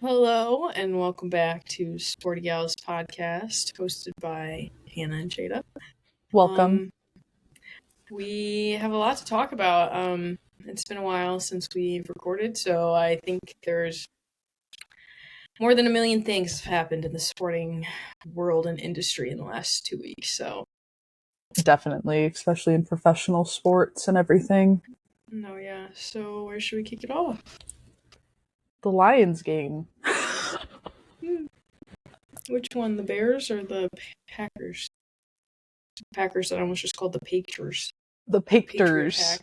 Hello and welcome back to Sporty Gals podcast, hosted by Hannah and Jada. Welcome. We have a lot to talk about. It's been a while since we've recorded, so I think there's more than a million things have happened in the sporting world and industry in the last 2 weeks. So Definitely, especially in professional sports and everything. no, yeah. So where should we kick it off? The Lions game. Which one, the Bears or the Packers? Packers that I almost just called the Patriots. The Patriot Packers.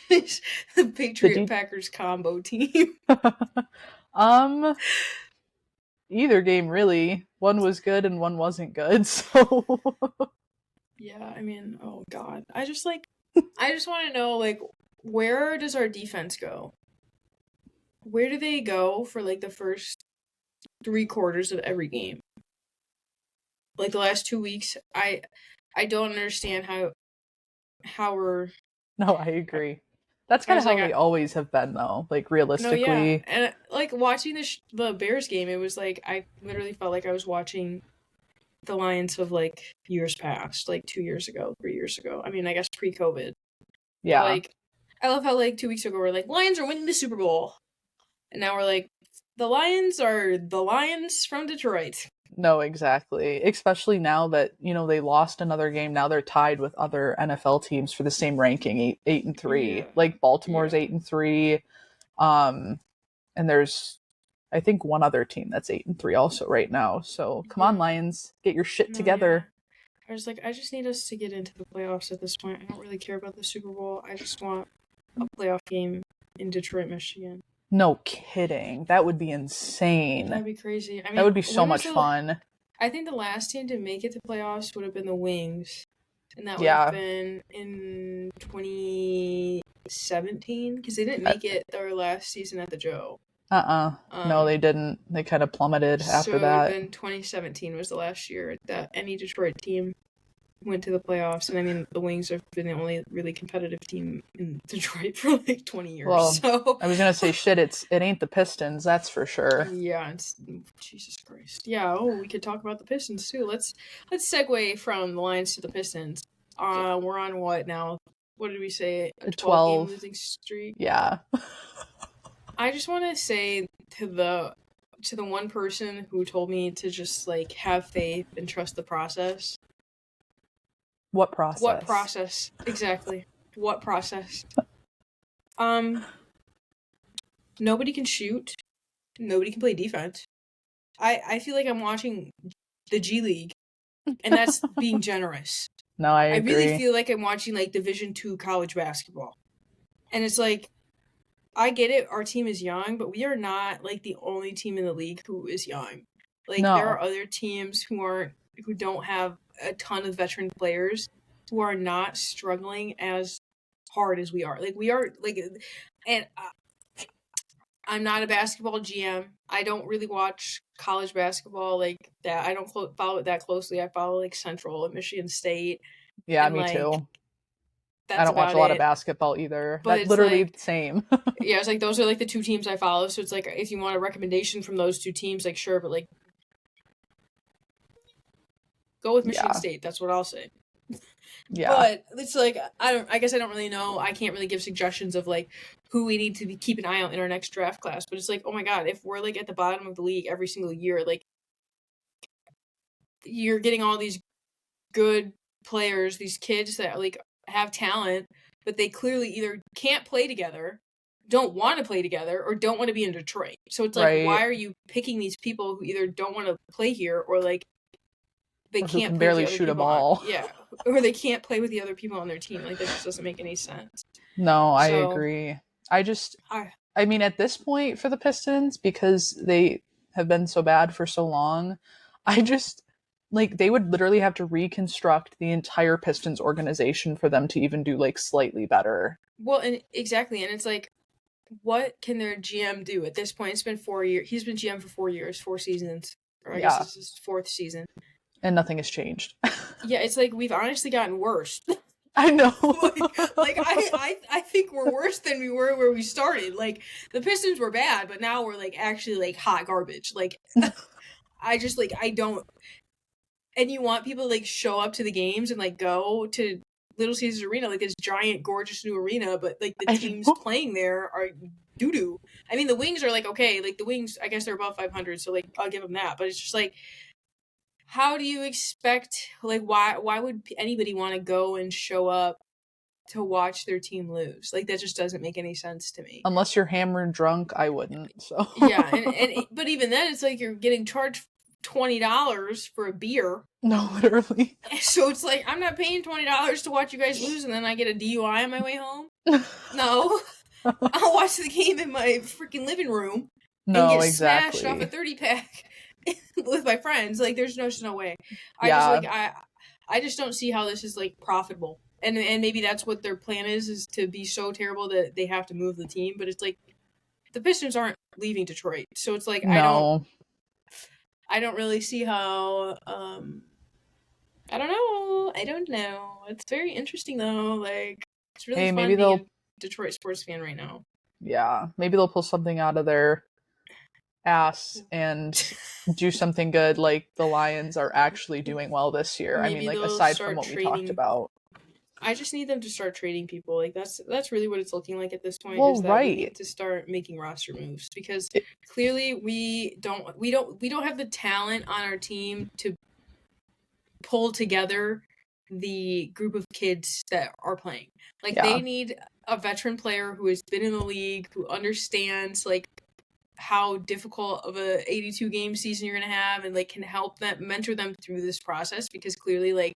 Packers. The Patriot Packers combo team. Either game really. One was good and one wasn't good, so Yeah, I mean, oh god. I just want to know, where does our defense go? Where do they go for the first 3/4 of every game? Like the last 2 weeks, I don't understand how we're. No, I agree. That's kind of how they always have been, though. Realistically. No, yeah, and watching the Bears game, it was I literally felt like I was watching the Lions of years past, 2 years ago, 3 years ago. I mean, I guess pre-COVID. Yeah. But, I love how 2 weeks ago we're Lions are winning the Super Bowl, and now we're the Lions are the Lions from Detroit. No, exactly. Especially now that they lost another game. Now they're tied with other NFL teams for the same ranking, 8-3. Yeah. Baltimore's 8-3. And there's I think one other team that's 8-3 also right now. So come on, Lions, get your shit together. Yeah. I was I just need us to get into the playoffs at this point. I don't really care about the Super Bowl. I just want a playoff game in Detroit, Michigan. No kidding. That would be insane. That'd be crazy. I mean, that would be so much fun. I think the last team to make it to playoffs would have been the Wings. And that would have been in 2017, because they didn't make it their last season at the Joe. No, they didn't. They kind of plummeted after that. So then 2017 was the last year that any Detroit team went to the playoffs. And I mean, the Wings have been the only really competitive team in Detroit for 20 years. Well, so I was gonna say shit. It ain't the Pistons, that's for sure. Yeah, it's Jesus Christ. Yeah. Oh, we could talk about the Pistons too. Let's segue from the Lions to the Pistons. We're on what now? What did we say? A 12 game losing streak. Yeah. I just want to say to the one person who told me to just have faith and trust the process. What process? What process? Exactly. What process? Nobody can shoot. Nobody can play defense. I feel like I'm watching the G League, and that's being generous. No, I agree. I really feel like I'm watching Division II college basketball. And it's I get it, our team is young, but we are not the only team in the league who is young. No. There are other teams who don't have a ton of veteran players who are not struggling as hard as we are. We are and I'm not a basketball GM. I don't really watch college basketball that. I don't follow it that closely. I follow Central and Michigan State. Yeah, and, me too. I don't watch a lot of basketball either. But that's literally the same. Yeah, it's those are the two teams I follow. So it's if you want a recommendation from those two teams, sure, but go with Michigan State. That's what I'll say. Yeah. But it's I guess I don't really know. I can't really give suggestions of who we need to keep an eye out in our next draft class. But it's oh my god, if we're at the bottom of the league every single year, you're getting all these good players, these kids that have talent, but they clearly either can't play together, don't want to play together, or don't want to be in Detroit. So it's why are you picking these people who either don't want to play here or they can't barely shoot a ball? Yeah, or they can't play with the other people on their team. That just doesn't make any sense. No, I agree. I mean, at this point for the Pistons, because they have been so bad for so long, I just they would literally have to reconstruct the entire Pistons organization for them to even do slightly better. Well, and exactly, and it's what can their GM do at this point? It's been 4 years. He's been GM for 4 years, 4 seasons, or I guess this is his 4th season, and nothing has changed. Yeah, it's we've honestly gotten worse. I know. I think we're worse than we were where we started. Like, the Pistons were bad, but now we're like actually like hot garbage. Like, I just like I don't. And you want people to like show up to the games and like go to Little Caesars Arena, like this giant, gorgeous new arena, but like the teams playing there are doo doo. I mean, the Wings are like okay, like the Wings, I guess they're above 500, so like I'll give them that. But it's just like, how do you expect? Like, why would anybody want to go and show up to watch their team lose? Like, that just doesn't make any sense to me. Unless you're hammered drunk, I wouldn't. So yeah, and but even then, it's like you're getting charged $20 for a beer. No, literally. So it's like, I'm not paying $20 to watch you guys lose and then I get a DUI on my way home. No. I'll watch the game in my freaking living room and get smashed off a 30-pack with my friends. Like, there's no way. I just don't see how this is like profitable. And maybe that's what their plan is to be so terrible that they have to move the team. But it's like, the Pistons aren't leaving Detroit. So it's like, no. I don't really see how, I don't know. It's very interesting though. Like, it's really fun being a Detroit sports fan right now. Yeah, maybe they'll pull something out of their ass and do something good, like the Lions are actually doing well this year. Maybe I mean, like, aside from what we talked about. I just need them to start trading people. Like, that's really what it's looking like at this point. Well, is that we need to start making roster moves, because clearly we don't have the talent on our team to pull together the group of kids that are playing. Like, they need a veteran player who has been in the league, who understands like how difficult of a 82 game season you're gonna have, and like can help them, mentor them through this process, because clearly like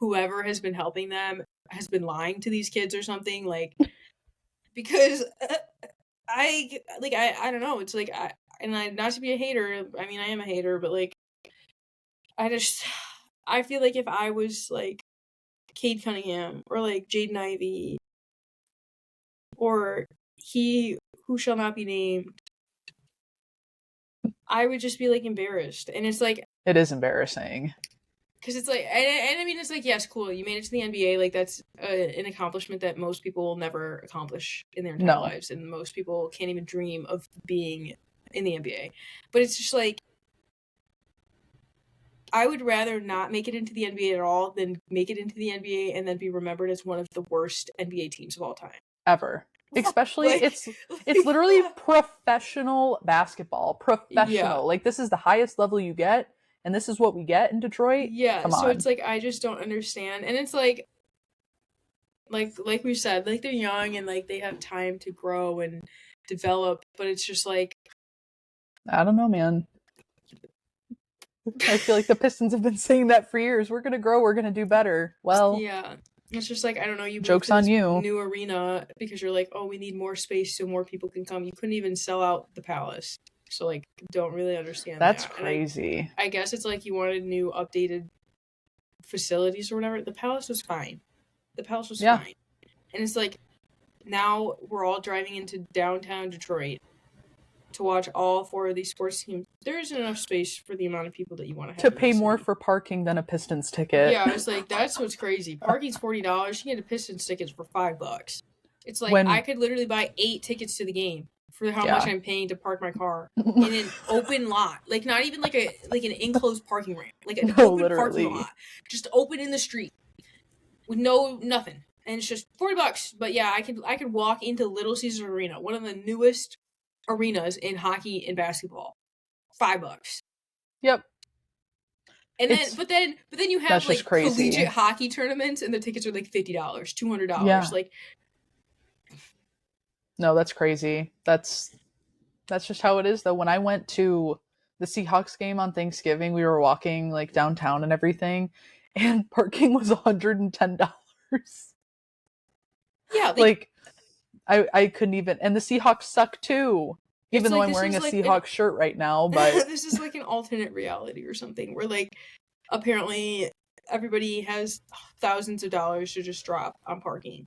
whoever has been helping them has been lying to these kids or something. Like, because I don't know. It's like, not to be a hater. I mean, I am a hater, but like, I feel like if I was like Cade Cunningham or like Jaden Ivey or he who shall not be named, I would just be like embarrassed. And it's like, it is embarrassing. Because it's like, and I mean, it's like, yes, cool, you made it to the NBA. Like, that's an accomplishment that most people will never accomplish in their entire lives. And most people can't even dream of being in the NBA. But it's just like, I would rather not make it into the NBA at all than make it into the NBA and then be remembered as one of the worst NBA teams of all time. Ever. Especially, it's literally professional basketball. Professional. Yeah. Like, this is the highest level you get, and this is what we get in Detroit? Yeah, come on. So it's like, I just don't understand. And it's like we said, like, they're young and like they have time to grow and develop, but it's just like, I don't know, man. I feel like the Pistons have been saying that for years. We're gonna grow, we're gonna do better. Well, yeah, it's just like, I don't know, you joke's on you. New arena because you're like, oh, we need more space so more people can come. You couldn't even sell out the Palace, so like, don't really understand. That's crazy. I guess it's like you wanted new updated facilities or whatever. The Palace was fine. Fine, and it's like, now we're all driving into downtown Detroit to watch all four of these sports teams. There isn't enough space for the amount of people that you want to have. To pay more for parking than a Pistons ticket. Yeah, I was like, that's what's crazy. Parking's $40. You get a Pistons tickets for $5. It's like, I could literally buy 8 tickets to the game for how much I'm paying to park my car in an open lot. Like, not even like an enclosed parking ramp. Like an open parking lot. Just open in the street. With nothing. And it's just $40. But yeah, I could walk into Little Caesars Arena, one of the newest arenas in hockey and basketball. $5. Yep. And then, but then you have like collegiate hockey tournaments, and the tickets are like $50, $200. Yeah. Like, no, that's crazy. That's just how it is, though. When I went to the Seahawks game on Thanksgiving, we were walking like downtown and everything, and parking was $110. Yeah, like I couldn't even, and the Seahawks suck too. Even though I'm wearing a Seahawks shirt right now, but this is like an alternate reality or something where like apparently everybody has thousands of dollars to just drop on parking.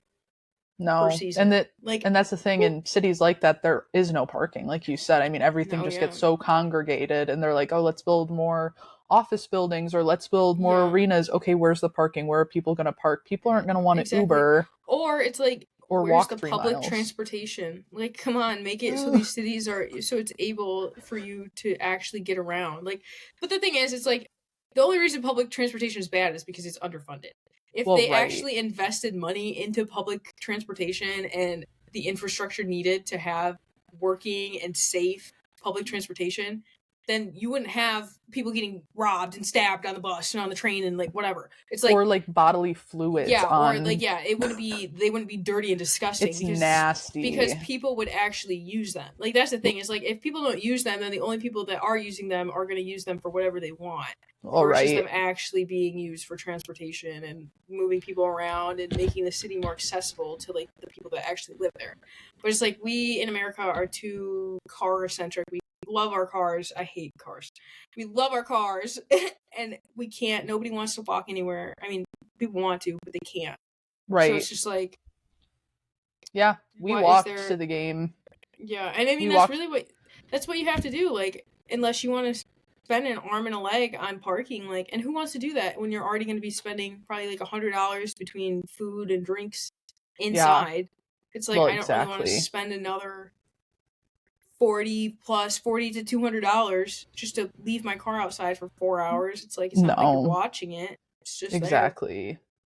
No, and that's the thing, in cities like that, there is no parking, like you said. I mean, everything gets so congregated, and they're like, oh, let's build more office buildings, or let's build more arenas. Okay, where's the parking? Where are people going to park? People aren't going to want to Uber. Or it's like, or where's walk the 3 public miles. transportation? Like, come on, make it so these cities so it's able for you to actually get around. Like, but the thing is, it's like, the only reason public transportation is bad is because it's underfunded. If they actually invested money into public transportation and the infrastructure needed to have working and safe public transportation, then you wouldn't have people getting robbed and stabbed on the bus and on the train and like whatever. It's like, or like bodily fluids. or like they wouldn't be dirty and disgusting. It's nasty because people would actually use them. Like, that's the thing, is like, if people don't use them, then the only people that are using them are going to use them for whatever they want. Versus them actually being used for transportation and moving people around and making the city more accessible to like the people that actually live there. But it's like, we in America are too car centric. We love our cars. I hate cars. We love our cars and we can't. Nobody wants to walk anywhere. I mean, people want to, but they can't. So it's just like, yeah, we walked to the game. Yeah, and I mean, that's what you have to do. Like, unless you want to spend an arm and a leg on parking, like, and who wants to do that when you're already going to be spending probably like $100 between food and drinks inside? It's like, I don't really want to spend another $40 to $200 just to leave my car outside for 4 hours. It's like, it's not like you're watching it. It's just there.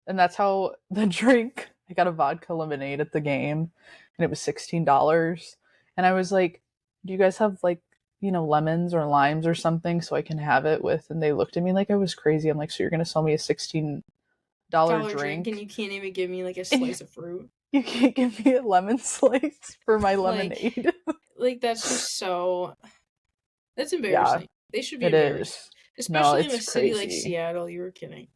And that's how the drink. I got a vodka lemonade at the game, and it was $16. And I was like, "Do you guys have like, lemons or limes or something so I can have it with?" And they looked at me like I was crazy. I'm like, "So you're gonna sell me a $16 drink and you can't even give me like a slice of fruit? You can't give me a lemon slice for my lemonade?" Like, that's just so... That's embarrassing. Yeah, they should be embarrassed. Especially in a city like Seattle. You were kidding.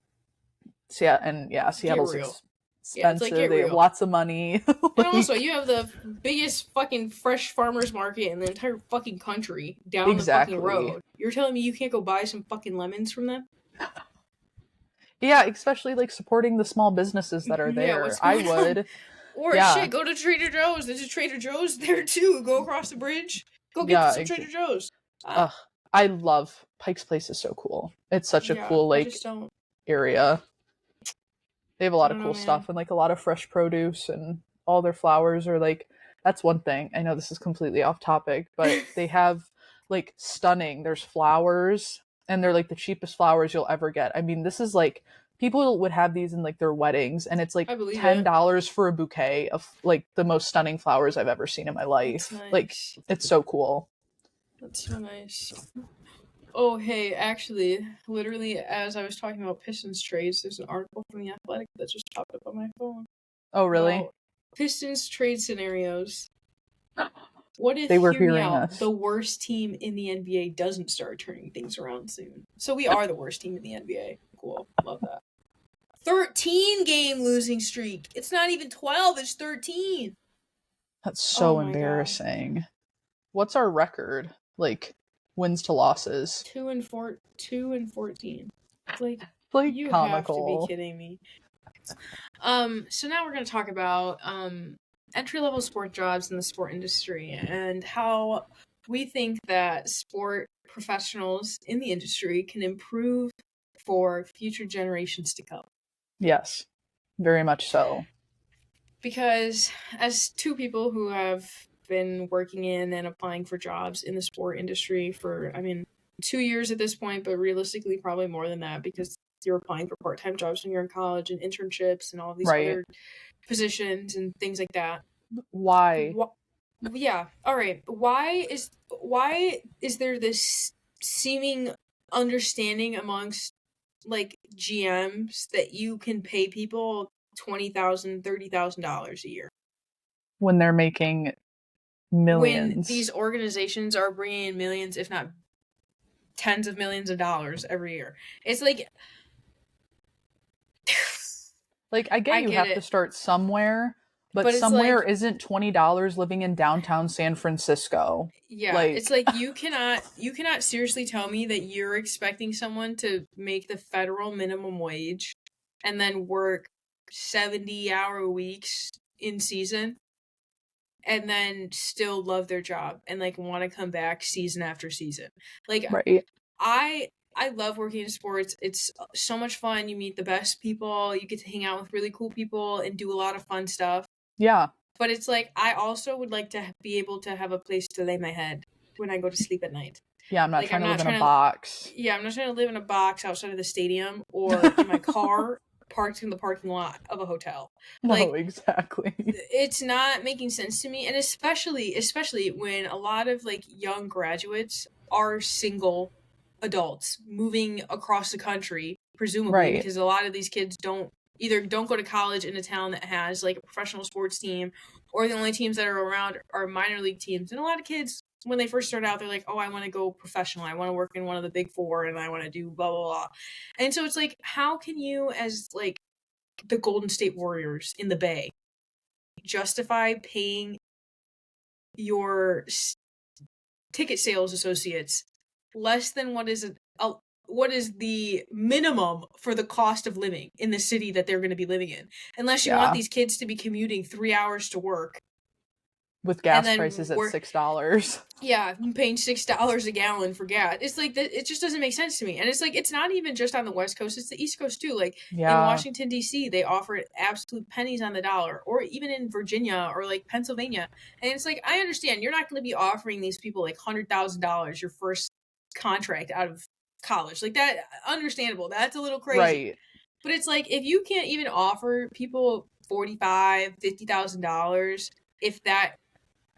Seattle's expensive. They have lots of money. And also, you have the biggest fucking fresh farmers market in the entire fucking country down the fucking road. You're telling me you can't go buy some fucking lemons from them? Yeah, especially like supporting the small businesses that are there. I would. Or shit, go to Trader Joe's. There's a Trader Joe's there too. Go across the bridge. Go get some Trader Joe's. I love Pike's Place. Is so cool. It's such a cool area. They have a lot of cool stuff and like a lot of fresh produce, and all their flowers are like, that's one thing. I know this is completely off topic, but they have like stunning. There's flowers, and they're like the cheapest flowers you'll ever get. I mean, this is like, people would have these in like their weddings, and it's like $10 for a bouquet of like the most stunning flowers I've ever seen in my life. Nice. Like, it's so cool. That's so nice. Oh, hey, actually, literally, as I was talking about Pistons trades, there's an article from The Athletic that just popped up on my phone. Oh, really? About Pistons trade scenarios. What if, they were hearing us, the worst team in the NBA doesn't start turning things around soon? So we are the worst team in the NBA. Cool. Love that. 13-game losing streak. It's not even 12, it's 13. That's so embarrassing. God. What's our record? Like, wins to losses? 2-14. It's like you comical. have to be kidding me. So now we're going to talk about entry-level sport jobs in the sport industry and how we think that sport professionals in the industry can improve for future generations to come. Yes, very much so. Because as two people who have been working in and applying for jobs in the sport industry for, 2 years at this point, but realistically probably more than that, because you're applying for part-time jobs when you're in college and internships and all of these other positions and things like that. Why? Yeah. All right. Why is there this seeming understanding amongst like GMs that you can pay people $20,000, $30,000 a year when they're making millions? When these organizations are bringing in millions, if not tens of millions of dollars every year. It's like, I get you have to start somewhere, but somewhere isn't $20 living in downtown San Francisco. Yeah, it's like you cannot seriously tell me that you're expecting someone to make the federal minimum wage and then work 70-hour weeks in season and then still love their job and like want to come back season after season. Like, I love working in sports. It's so much fun. You meet the best people. You get to hang out with really cool people and do a lot of fun stuff. Yeah. But it's like, I also would like to be able to have a place to lay my head when I go to sleep at night. Yeah, I'm not like, trying to live in a box. Yeah, I'm not trying to live in a box outside of the stadium or in my car parked in the parking lot of a hotel. No, exactly. It's not making sense to me. And especially when a lot of like young graduates are single adults moving across the country, presumably, because a lot of these kids don't go to college in a town that has like a professional sports team, or the only teams that are around are minor league teams. And a lot of kids, when they first start out, they're like, oh, I want to go professional. I want to work in one of the big four and I want to do blah, blah, blah. And so it's like, how can you, as like the Golden State Warriors in the Bay, justify paying your ticket sales associates less than what is the minimum for the cost of living in the city that they're going to be living in, unless you want these kids to be commuting 3 hours to work with gas prices at $6. Yeah, I'm paying $6 a gallon for gas. It's like it just doesn't make sense to me. And it's like, it's not even just on the West Coast, it's the East Coast too. Like in Washington DC, they offer absolute pennies on the dollar, or even in Virginia or like Pennsylvania. And it's like, I understand you're not going to be offering these people like $100,000 your first contract out of college. Like, that, understandable. That's a little crazy. Right. But it's like, if you can't even offer people $45,000, $50,000, if that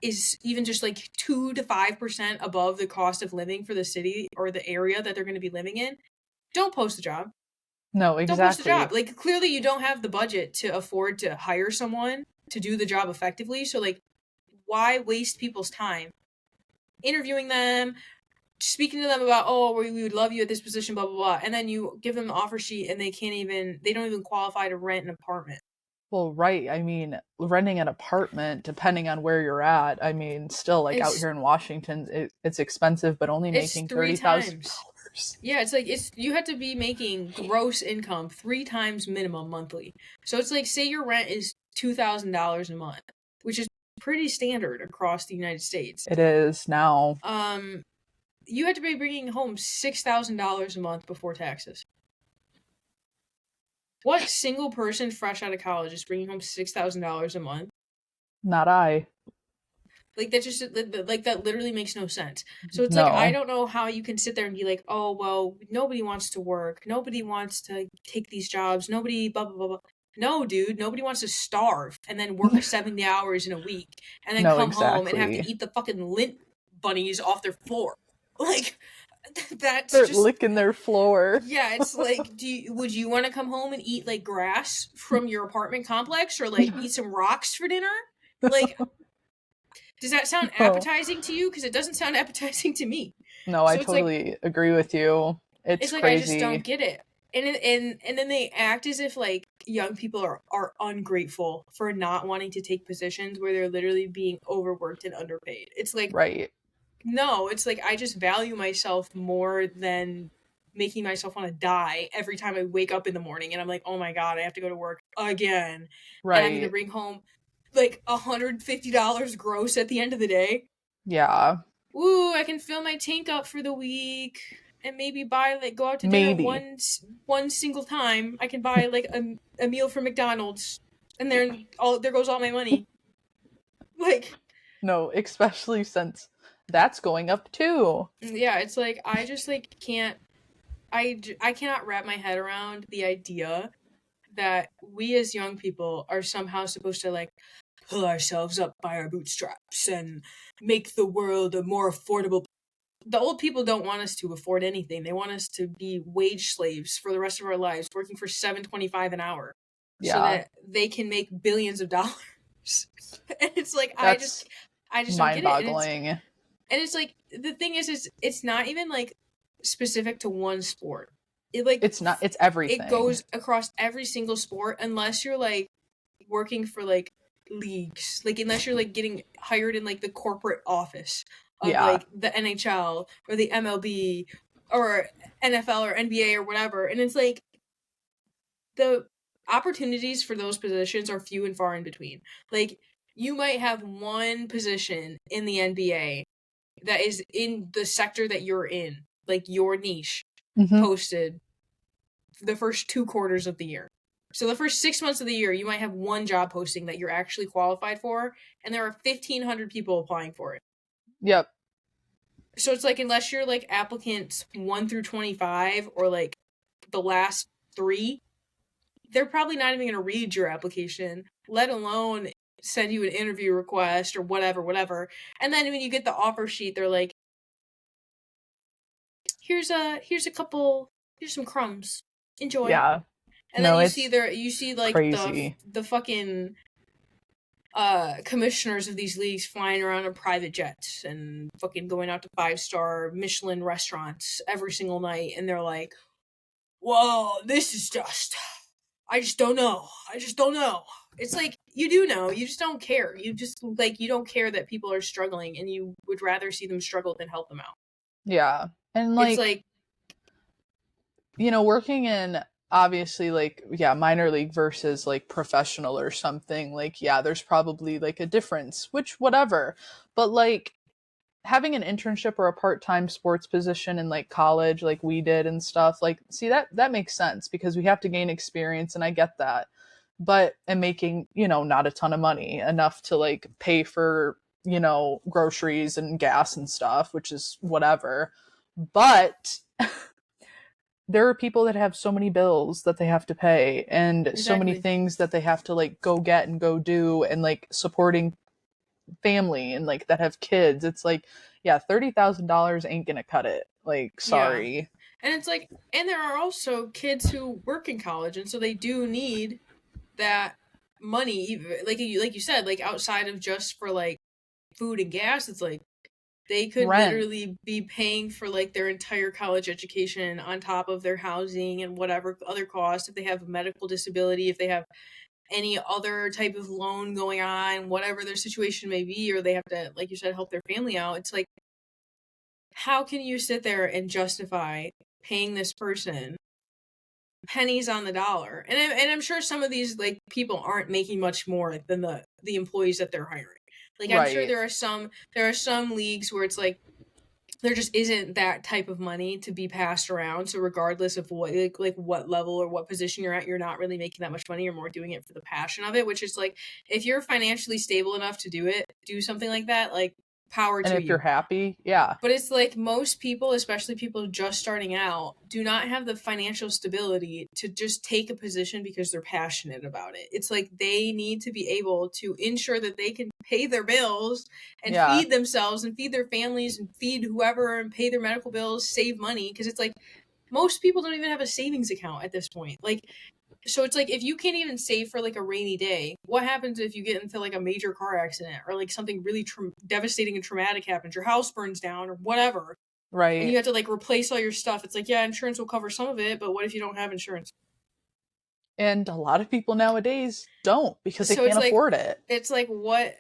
is even just like 2 to 5% above the cost of living for the city or the area that they're going to be living in, don't post the job. No, exactly. Don't post the job. Like, clearly you don't have the budget to afford to hire someone to do the job effectively. So like, why waste people's time interviewing them, speaking to them about, oh, we would love you at this position, blah, blah, blah. And then you give them the offer sheet and they don't even qualify to rent an apartment. Well, right. I mean, renting an apartment, depending on where you're at, I mean, still, like, out here in Washington, it's expensive, but only making $30,000. Yeah, it's like, you have to be making gross income 3 times minimum monthly. So it's like, say your rent is $2,000 a month, which is pretty standard across the United States. It is now. You have to be bringing home $6,000 a month before taxes. What single person fresh out of college is bringing home $6,000 a month? Not I. Like, that just, like, that literally makes no sense. So it's like, I don't know how you can sit there and be like, oh, well, nobody wants to work. Nobody wants to take these jobs. Nobody, blah, blah, blah, blah. No, dude, nobody wants to starve and then work 70 hours in a week and then come home and have to eat the fucking lint bunnies off their floor. Like, that's they're just licking their floor. Yeah, it's like, would you want to come home and eat like grass from your apartment complex, or like eat some rocks for dinner? Like, does that sound appetizing to you? Because it doesn't sound appetizing to me. No, so I totally agree with you. It's like, crazy. I just don't get it. And then they act as if like young people are ungrateful for not wanting to take positions where they're literally being overworked and underpaid. It's like, right. No, it's like, I just value myself more than making myself want to die every time I wake up in the morning and I'm like, oh my God, I have to go to work again. Right. And I'm going to bring home like $150 gross at the end of the day. Yeah. Ooh, I can fill my tank up for the week and maybe buy, like, go out to dinner one single time. I can buy like a meal from McDonald's and there goes all my money. Like, no, especially since that's going up too. Yeah, it's like, I just like can't, I cannot wrap my head around the idea that we as young people are somehow supposed to like pull ourselves up by our bootstraps and make the world a more affordable. The old people don't want us to afford anything. They want us to be wage slaves for the rest of our lives, working for $7.25 an hour, so that they can make billions of dollars. And it's like, that's I just don't get it. And it's like, the thing is it's not even like specific to one sport. It's everything. It goes across every single sport, unless you're like working for like leagues, like unless you're like getting hired in like the corporate office of like the NHL or the MLB or NFL or NBA or whatever. And it's like, the opportunities for those positions are few and far in between. Like, you might have one position in the NBA that is in the sector that you're in, like your niche. posted the first 2 quarters of the year. So the first 6 months of the year, you might have one job posting that you're actually qualified for, and there are 1,500 people applying for it. Yep. So it's like, unless you're like applicants 1 through 25 or like the last 3, they're probably not even going to read your application, let alone send you an interview request or whatever. And then when you get the offer sheet, they're like, here's some crumbs. Enjoy. Yeah. And then you see like crazy. the fucking commissioners of these leagues flying around in private jets and fucking going out to 5-star Michelin restaurants every single night, and they're like, whoa, this is just, I just don't know. It's like, you do know, you just don't care. You just, like, you don't care that people are struggling, and you would rather see them struggle than help them out. Yeah. And like, it's like, you know, working in, obviously, like, yeah, minor league versus like professional or something, like, yeah, there's probably like a difference, which whatever. But like, having an internship or a part-time sports position in like college, like we did and stuff, like, see, that makes sense because we have to gain experience, and I get that. But and making, you know, not a ton of money, enough to like pay for, you know, groceries and gas and stuff, which is whatever. But there are people that have so many bills that they have to pay, and so many things that they have to like go get and go do, and like supporting family and like that have kids. It's like, yeah, $30,000 ain't gonna cut it. Like, sorry. Yeah. And it's like, and there are also kids who work in college, and so they do need that money, like you said, like outside of just for like food and gas. It's like they could literally be paying for like their entire college education on top of their housing and whatever other costs, if they have a medical disability, if they have any other type of loan going on, whatever their situation may be, or they have to, like you said, help their family out. It's like, how can you sit there and justify paying this person pennies on the dollar? And I'm sure some of these like people aren't making much more than the employees that they're hiring. Like, I'm sure there are some leagues where it's like there just isn't that type of money to be passed around. So regardless of what like what level or what position you're at, you're not really making that much money. You're more doing it for the passion of it, which is like, if you're financially stable enough to do something like that, like, power to you. And if you're happy, yeah. But it's like, most people, especially people just starting out, do not have the financial stability to just take a position because they're passionate about it. It's like, they need to be able to ensure that they can pay their bills and feed themselves and feed their families and feed whoever and pay their medical bills, save money. Because it's like, most people don't even have a savings account at this point. Like, so it's like, if you can't even save for like a rainy day, what happens if you get into like a major car accident or like something really devastating and traumatic happens, your house burns down or whatever, right? And you have to like replace all your stuff. It's like, yeah, insurance will cover some of it, but what if you don't have insurance? And a lot of people nowadays don't, because they can't afford it. It's like, what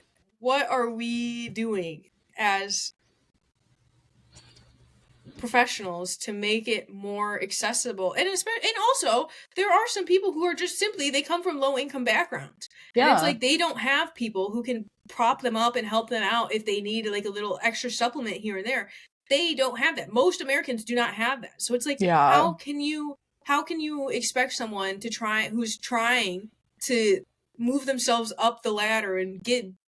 are we doing as professionals to make it more accessible? And also, there are some people who are just simply, they come from low income backgrounds, and it's like, they don't have people who can prop them up and help them out if they need like a little extra supplement here and there. They don't have that. Most Americans do not have that. So it's like, how can you expect someone who's trying to move themselves up the ladder and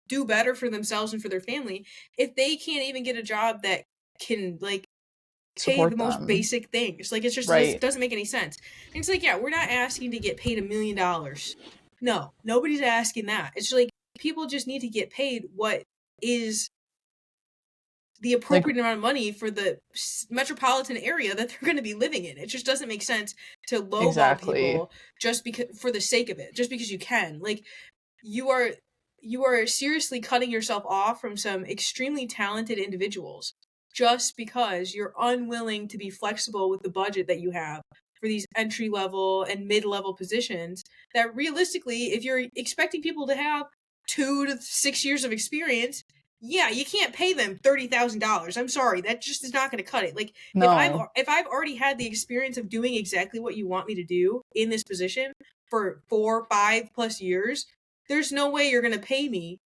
do better for themselves and for their family, if they can't even get a job that can like pay the most basic things? Like, it's just, it doesn't make any sense. And it's like, yeah, we're not asking to get paid $1 million. No, nobody's asking that. It's like, people just need to get paid what is the appropriate amount of money for the metropolitan area that they're going to be living in. It just doesn't make sense to lowball people just because, for the sake of it, just because you can. Like, you are seriously cutting yourself off from some extremely talented individuals just because you're unwilling to be flexible with the budget that you have for these entry-level and mid-level positions that, realistically, if you're expecting people to have 2 to 6 years of experience, yeah, you can't pay them $30,000. I'm sorry, that just is not going to cut it. Like, no. If I've already had the experience of doing exactly what you want me to do in this position for 4, 5 plus years, there's no way you're going to pay me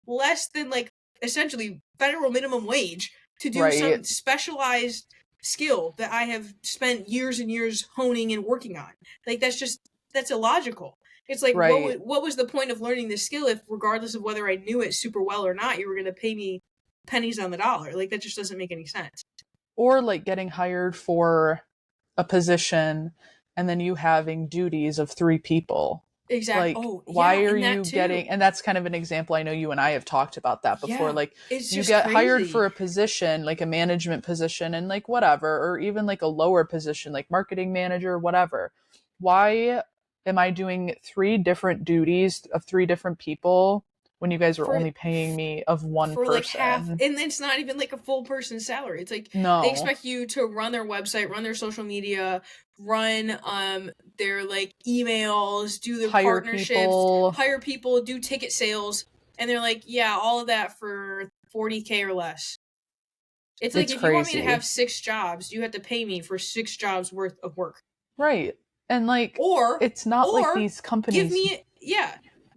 less than, like, essentially federal minimum wage to do some specialized skill that I have spent years and years honing and working on. Like, that's illogical. It's like, right. what was the point of learning this skill if, regardless of whether I knew it super well or not, you were going to pay me pennies on the dollar? Like, that just doesn't make any sense. Or like getting hired for a position and then you having duties of 3 people. Exactly. Like, Oh, why yeah, are and you that too. getting, and that's kind of an example. I know you and I have talked about that before. Yeah, like, it's you just get crazy. hired for a position, like a management position, and like whatever, or even like a lower position, like marketing manager, whatever. Why am I doing 3 different duties of 3 different people when you guys are only paying me of one for person? like half, and it's not even like a full person salary. It's like, no, they expect you to run their website, run their social media, run their like emails, do their hire partnerships, hire people, do ticket sales, and they're like, yeah, all of that for $40K or less. It's like, if crazy. you want me to have 6 jobs, you have to pay me for 6 jobs worth of work. Right. And like, or it's not like these companies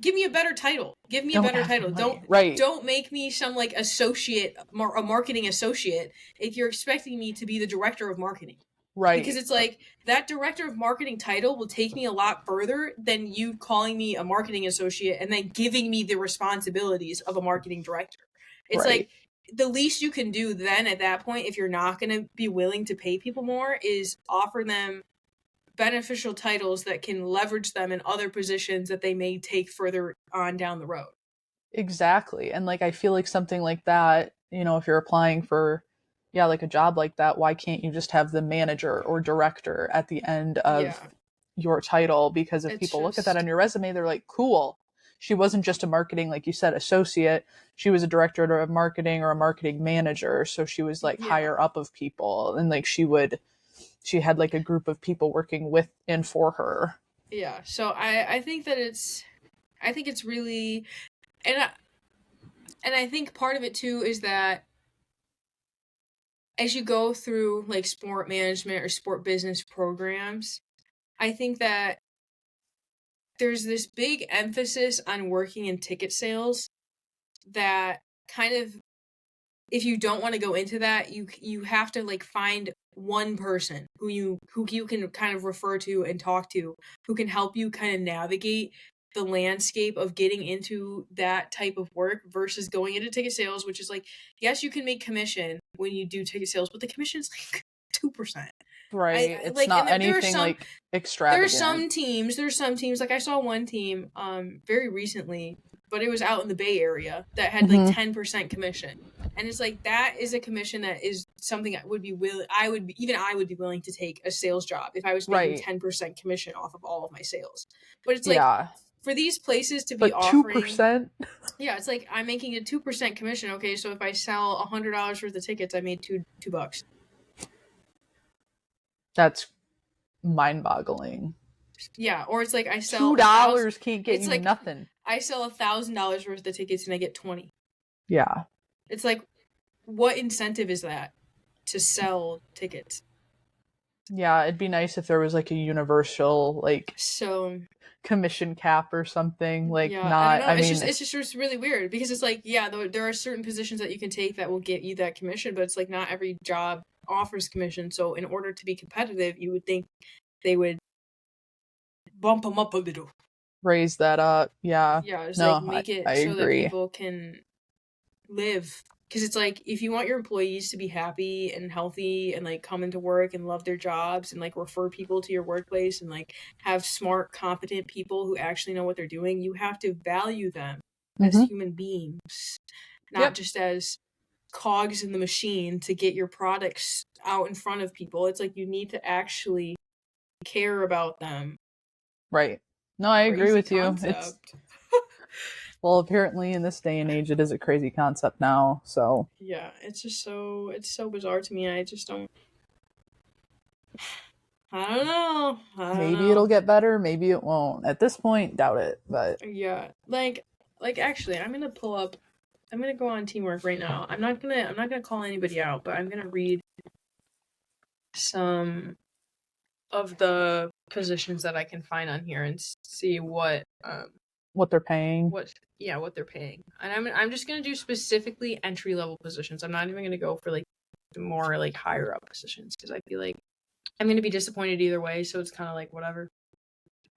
give me a better title. Give me a better title. Don't make me some like associate, a marketing associate, if you're expecting me to be the director of marketing. Right. Because it's like, that director of marketing title will take me a lot further than you calling me a marketing associate and then giving me the responsibilities of a marketing director. It's like, the least you can do then at that point, if you're not going to be willing to pay people more, is offer them beneficial titles that can leverage them in other positions that they may take further on down the road. Exactly. And like, I feel like something like that, you know, if you're applying for, yeah, like a job like that, why can't you just have the manager or director at the end of your title? Because if people look at that on your resume, they're like, cool. She wasn't just a marketing, like you said, associate. She was a director of marketing or a marketing manager. So she was like higher up of people. And like, she had like a group of people working with and for her. Yeah. So I think that it's really, and I think part of it too is that as you go through like sport management or sport business programs, I think that there's this big emphasis on working in ticket sales that kind of, if you don't want to go into that, you have to like find one person who you can kind of refer to and talk to, who can help you kind of navigate the landscape of getting into that type of work versus going into ticket sales, which is like, yes, you can make commission when you do ticket sales, but the commission's like 2%. Right. It's not anything like extravagant. There's some teams, like I saw one team very recently, but it was out in the Bay Area, that had like 10% commission. And it's like, that is a commission that is something I would be be willing to take a sales job if I was making 10% commission off of all of my sales. But it's like, for these places to be offering 2%. Yeah, it's like, I'm making a 2% commission. Okay, so if I sell $100 worth of tickets, I made $2. That's mind-boggling. Yeah, or it's like, I sell $2 can't get you like nothing. I sell $1,000 worth of tickets and I get 20. Yeah. It's like, what incentive is that to sell tickets? Yeah, it'd be nice if there was like a universal like commission cap or something. Like, not. I mean, it's just really weird, because it's like, yeah, there are certain positions that you can take that will get you that commission, but it's like, not every job offers commission. So in order to be competitive, you would think they would bump them up a little, raise that up. Yeah. It's like, make it I so agree. that people can live. Because it's like, if you want your employees to be happy and healthy and like come into work and love their jobs and like refer people to your workplace and like have smart, competent people who actually know what they're doing, you have to value them as human beings, not just as cogs in the machine to get your products out in front of people. It's like, you need to actually care about them. Right. No, I agree with you. It's well, apparently in this day and age, it is a crazy concept now. So yeah, it's just it's so bizarre to me. I just don't. I don't know. Maybe it'll get better. Maybe it won't. At this point, doubt it. But yeah, like actually, I'm gonna pull up. I'm gonna go on Teamwork right now. I'm not gonna call anybody out, but I'm gonna read some of the positions that I can find on here and see what they're paying. What they're paying. And I'm just gonna do specifically entry level positions. I'm not even gonna go for like more like higher up positions, because I feel like I'm going to be disappointed either way, so it's kind of like whatever.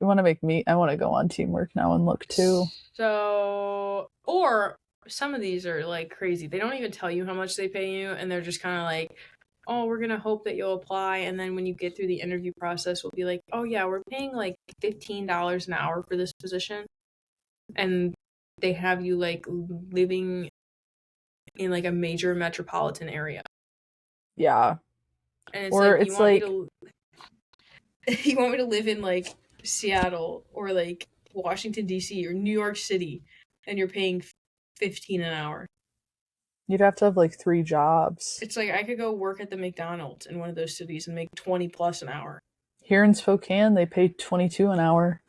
You want to make me? I want to go on Teamwork now and look too. So, or some of these are like crazy. They don't even tell you how much they pay you, and they're just kind of like, oh, we're gonna hope that you'll apply, and then when you get through the interview process, we'll be like, oh yeah, we're paying like $15 an hour for this position, and they have you like living in like a major metropolitan area. Yeah. And it's or like, you want me to you want me to live in like Seattle or like Washington DC or New York City, and you're paying $15 an hour. You'd have to have like 3 jobs. It's like I could go work at the McDonald's in one of those cities and make $20+ an hour. Here in Spokane, they pay $22 an hour.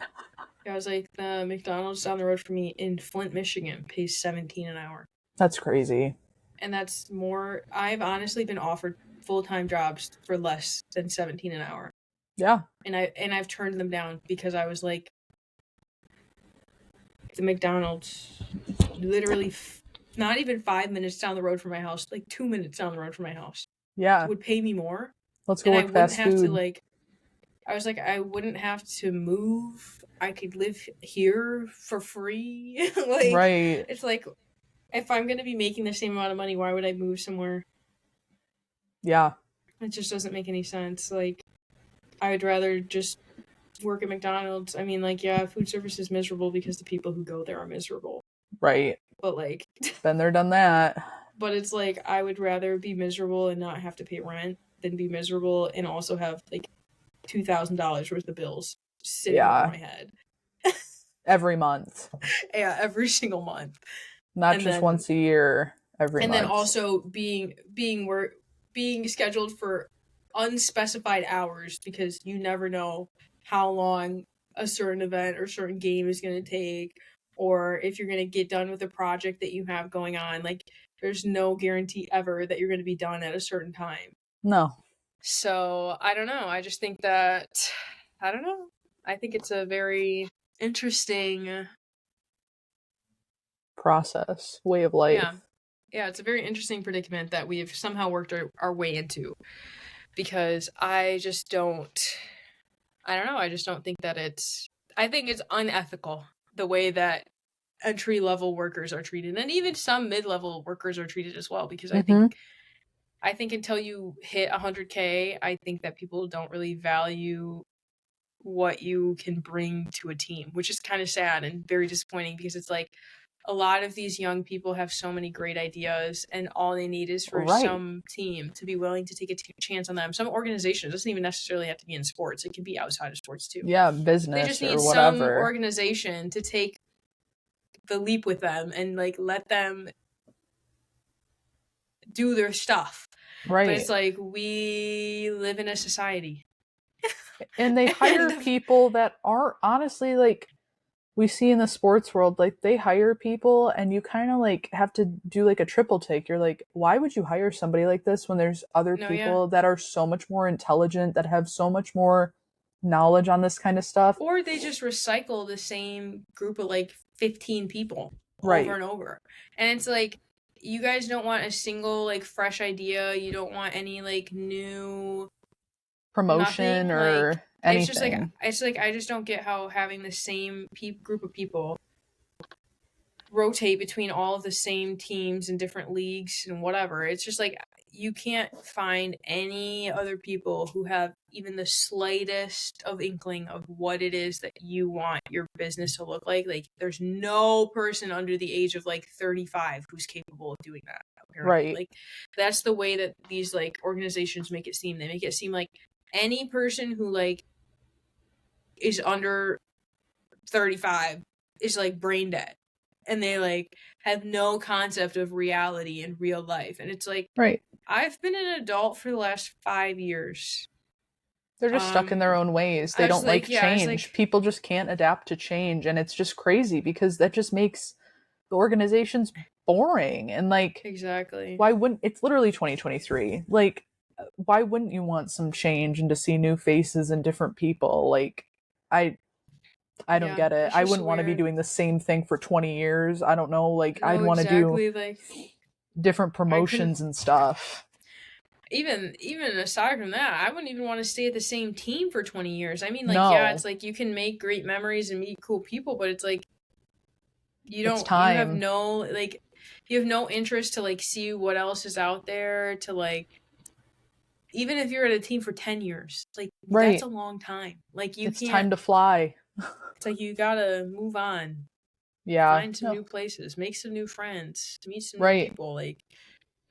Yeah, I was like, the McDonald's down the road from me in Flint, Michigan pays $17 an hour. That's crazy. And that's more. I've honestly been offered full-time jobs for less than $17 an hour. Yeah. And I've turned them down because I was like, the McDonald's literally not even 5 minutes down the road from my house, like 2 minutes down the road from my house. Yeah. Would pay me more. Let's go work fast food. I was like, I wouldn't have to move. I could live here for free. Like, right. It's like, if I'm going to be making the same amount of money, why would I move somewhere? Yeah. It just doesn't make any sense. Like, I would rather just work at McDonald's. I mean, like, yeah, food service is miserable because the people who go there are miserable. Right. But, like... been there, done that. But it's like, I would rather be miserable and not have to pay rent than be miserable and also have, like, $2,000 worth of bills sitting on my head. Every month. Yeah, every single month. Not just once a year, every month. And then also being scheduled for unspecified hours, because you never know how long a certain event or certain game is going to take, or if you're going to get done with a project that you have going on. Like, there's no guarantee ever that you're going to be done at a certain time. No. So, I don't know. I just think that, I don't know. I think it's a very interesting process, way of life. Yeah, it's a very interesting predicament that we've somehow worked our way into, because I just don't think that I think it's unethical the way that entry-level workers are treated, and even some mid-level workers are treated as well, because I think until you hit 100K, I think that people don't really value what you can bring to a team, which is kind of sad and very disappointing, because it's like, a lot of these young people have so many great ideas, and all they need is for some team to be willing to take a chance on them. Some organization, it doesn't even necessarily have to be in sports. It can be outside of sports too. Yeah, business. They just need some organization to take the leap with them and like let them do their stuff. Right. But it's like, we live in a society. And they hire people that are honestly, like, we see in the sports world, like, they hire people and you kind of like have to do like a triple take. You're like, why would you hire somebody like this when there's other people that are so much more intelligent, that have so much more knowledge on this kind of stuff? Or they just recycle the same group of like 15 people over and over. And it's like, you guys don't want a single like fresh idea. You don't want any like new promotion or like, anything. It's like I just don't get how having the same group of people rotate between all of the same teams in different leagues and whatever. It's just like, you can't find any other people who have even the slightest of inkling of what it is that you want your business to look like. Like, there's no person under the age of like 35 who's capable of doing that, apparently. Like, that's the way that these like organizations make it seem. They make it seem like any person who like is under 35 is like brain dead, and they like have no concept of reality and real life. And it's like, I've been an adult for the last 5 years. They're just stuck in their own ways. They don't like change. People just can't adapt to change, and it's just crazy because that just makes the organizations boring. And like, exactly, why wouldn't, it's literally 2023, like, why wouldn't you want some change and to see new faces and different people? Like, I don't get it. I wouldn't want to be doing the same thing for 20 years. I don't know. Like, I'd want to do like different promotions and stuff. even aside from that, I wouldn't even want to stay at the same team for 20 years. I mean, like, No. yeah, it's like you can make great memories and meet cool people, but it's like you have no interest to like see what else is out there, to like, even if you're at a team for 10 years, like that's a long time. Like it's time to fly. It's like you gotta move on. Yeah. Find some new places, make some new friends, meet some new people. Like,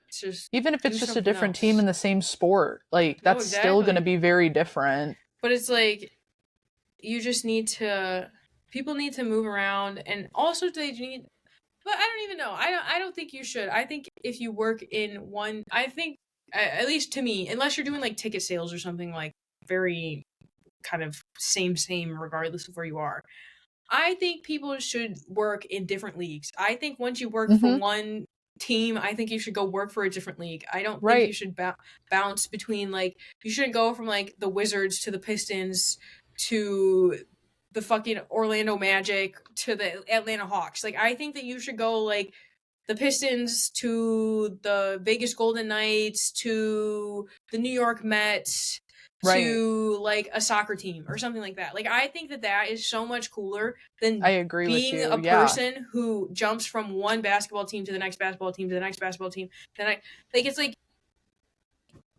it's just, even if it's just a different team in the same sport, like that's still going to be very different. But it's like you just need to, people need to move around, and also they need, but I don't even know. I don't think you should. I think if you work in one, I think, at least to me, unless you're doing like ticket sales or something like very kind of same regardless of where you are, I think people should work in different leagues. I think once you work for one team, I think you should go work for a different league. I don't think you should bounce between, like, you shouldn't go from like the Wizards to the Pistons to the fucking Orlando Magic to the Atlanta Hawks. Like, I think that you should go like the Pistons to the Vegas Golden Knights to the New York Mets to like a soccer team or something like that. Like, I think that is so much cooler than being a person who jumps from one basketball team to the next basketball team to the next basketball team. Then it's like,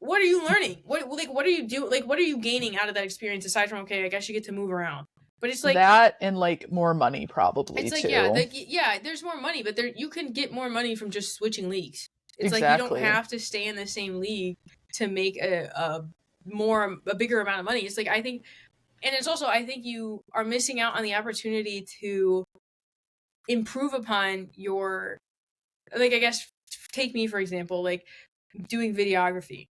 what are you learning? What are you doing? Like, what are you gaining out of that experience aside from, okay, I guess you get to move around? But it's like that, and like more money probably. It's like too. Yeah, there's more money, but you can get more money from just switching leagues. It's like you don't have to stay in the same league to make a bigger amount of money. It's like, I think, and it's also, I think you are missing out on the opportunity to improve upon your, like, I guess, take me for example, like doing videography.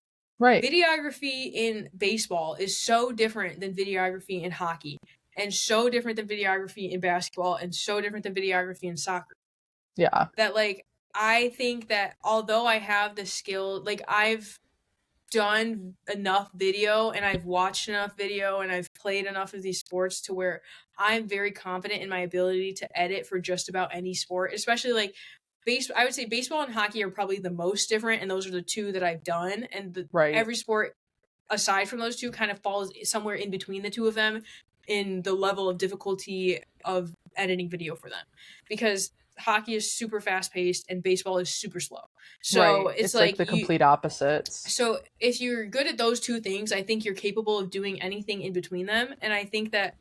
Videography in baseball is so different than videography in hockey, and so different than videography in basketball, and so different than videography in soccer. Yeah. That, like, I think that although I have the skill, like, I've done enough video and I've watched enough video and I've played enough of these sports to where I'm very confident in my ability to edit for just about any sport, especially like I would say baseball and hockey are probably the most different, and those are the two that I've done, and every sport aside from those two kind of falls somewhere in between the two of them in the level of difficulty of editing video for them, because hockey is super fast paced and baseball is super slow. So it's like the complete opposites. So if you're good at those two things, I think you're capable of doing anything in between them. And I think that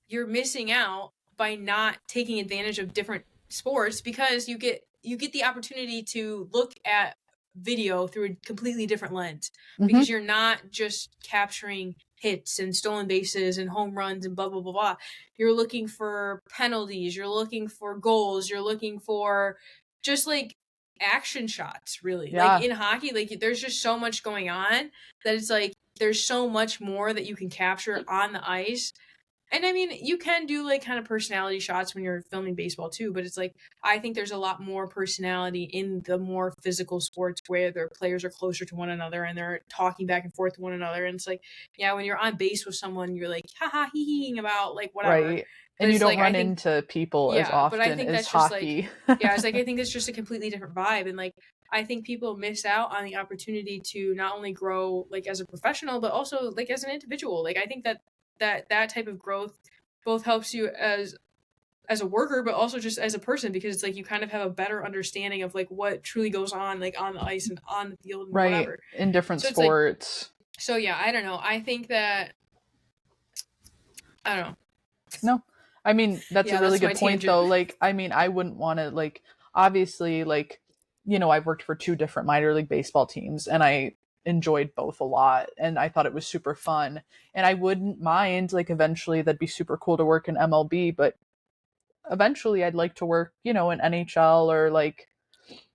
you're missing out by not taking advantage of different sports, because you get the opportunity to look at video through a completely different lens, because you're not just capturing hits and stolen bases and home runs and blah blah blah blah. You're looking for penalties, you're looking for goals, you're looking for just like action shots, really. Like in hockey, like there's just so much going on that it's like there's so much more that you can capture on the ice. And I mean, you can do like kind of personality shots when you're filming baseball too, but it's like, I think there's a lot more personality in the more physical sports where their players are closer to one another and they're talking back and forth to one another. And it's like, yeah, when you're on base with someone, you're like, haha, hee about like whatever. And you don't run into people as often as hockey. It's like, I think it's just a completely different vibe. And like, I think people miss out on the opportunity to not only grow like as a professional, but also like as an individual. Like, I think that type of growth both helps you as a worker, but also just as a person, because it's like you kind of have a better understanding of like what truly goes on like on the ice and on the field and whatever. In different sports. Like, so yeah, I don't know. I think that I don't know. No. I mean, that's a really good point though. Like, I mean, I wouldn't want to, like, obviously, like, you know, I've worked for 2 different minor league baseball teams and I enjoyed both a lot and I thought it was super fun, and I wouldn't mind, like, eventually that'd be super cool to work in MLB, but eventually I'd like to work, you know, in NHL or like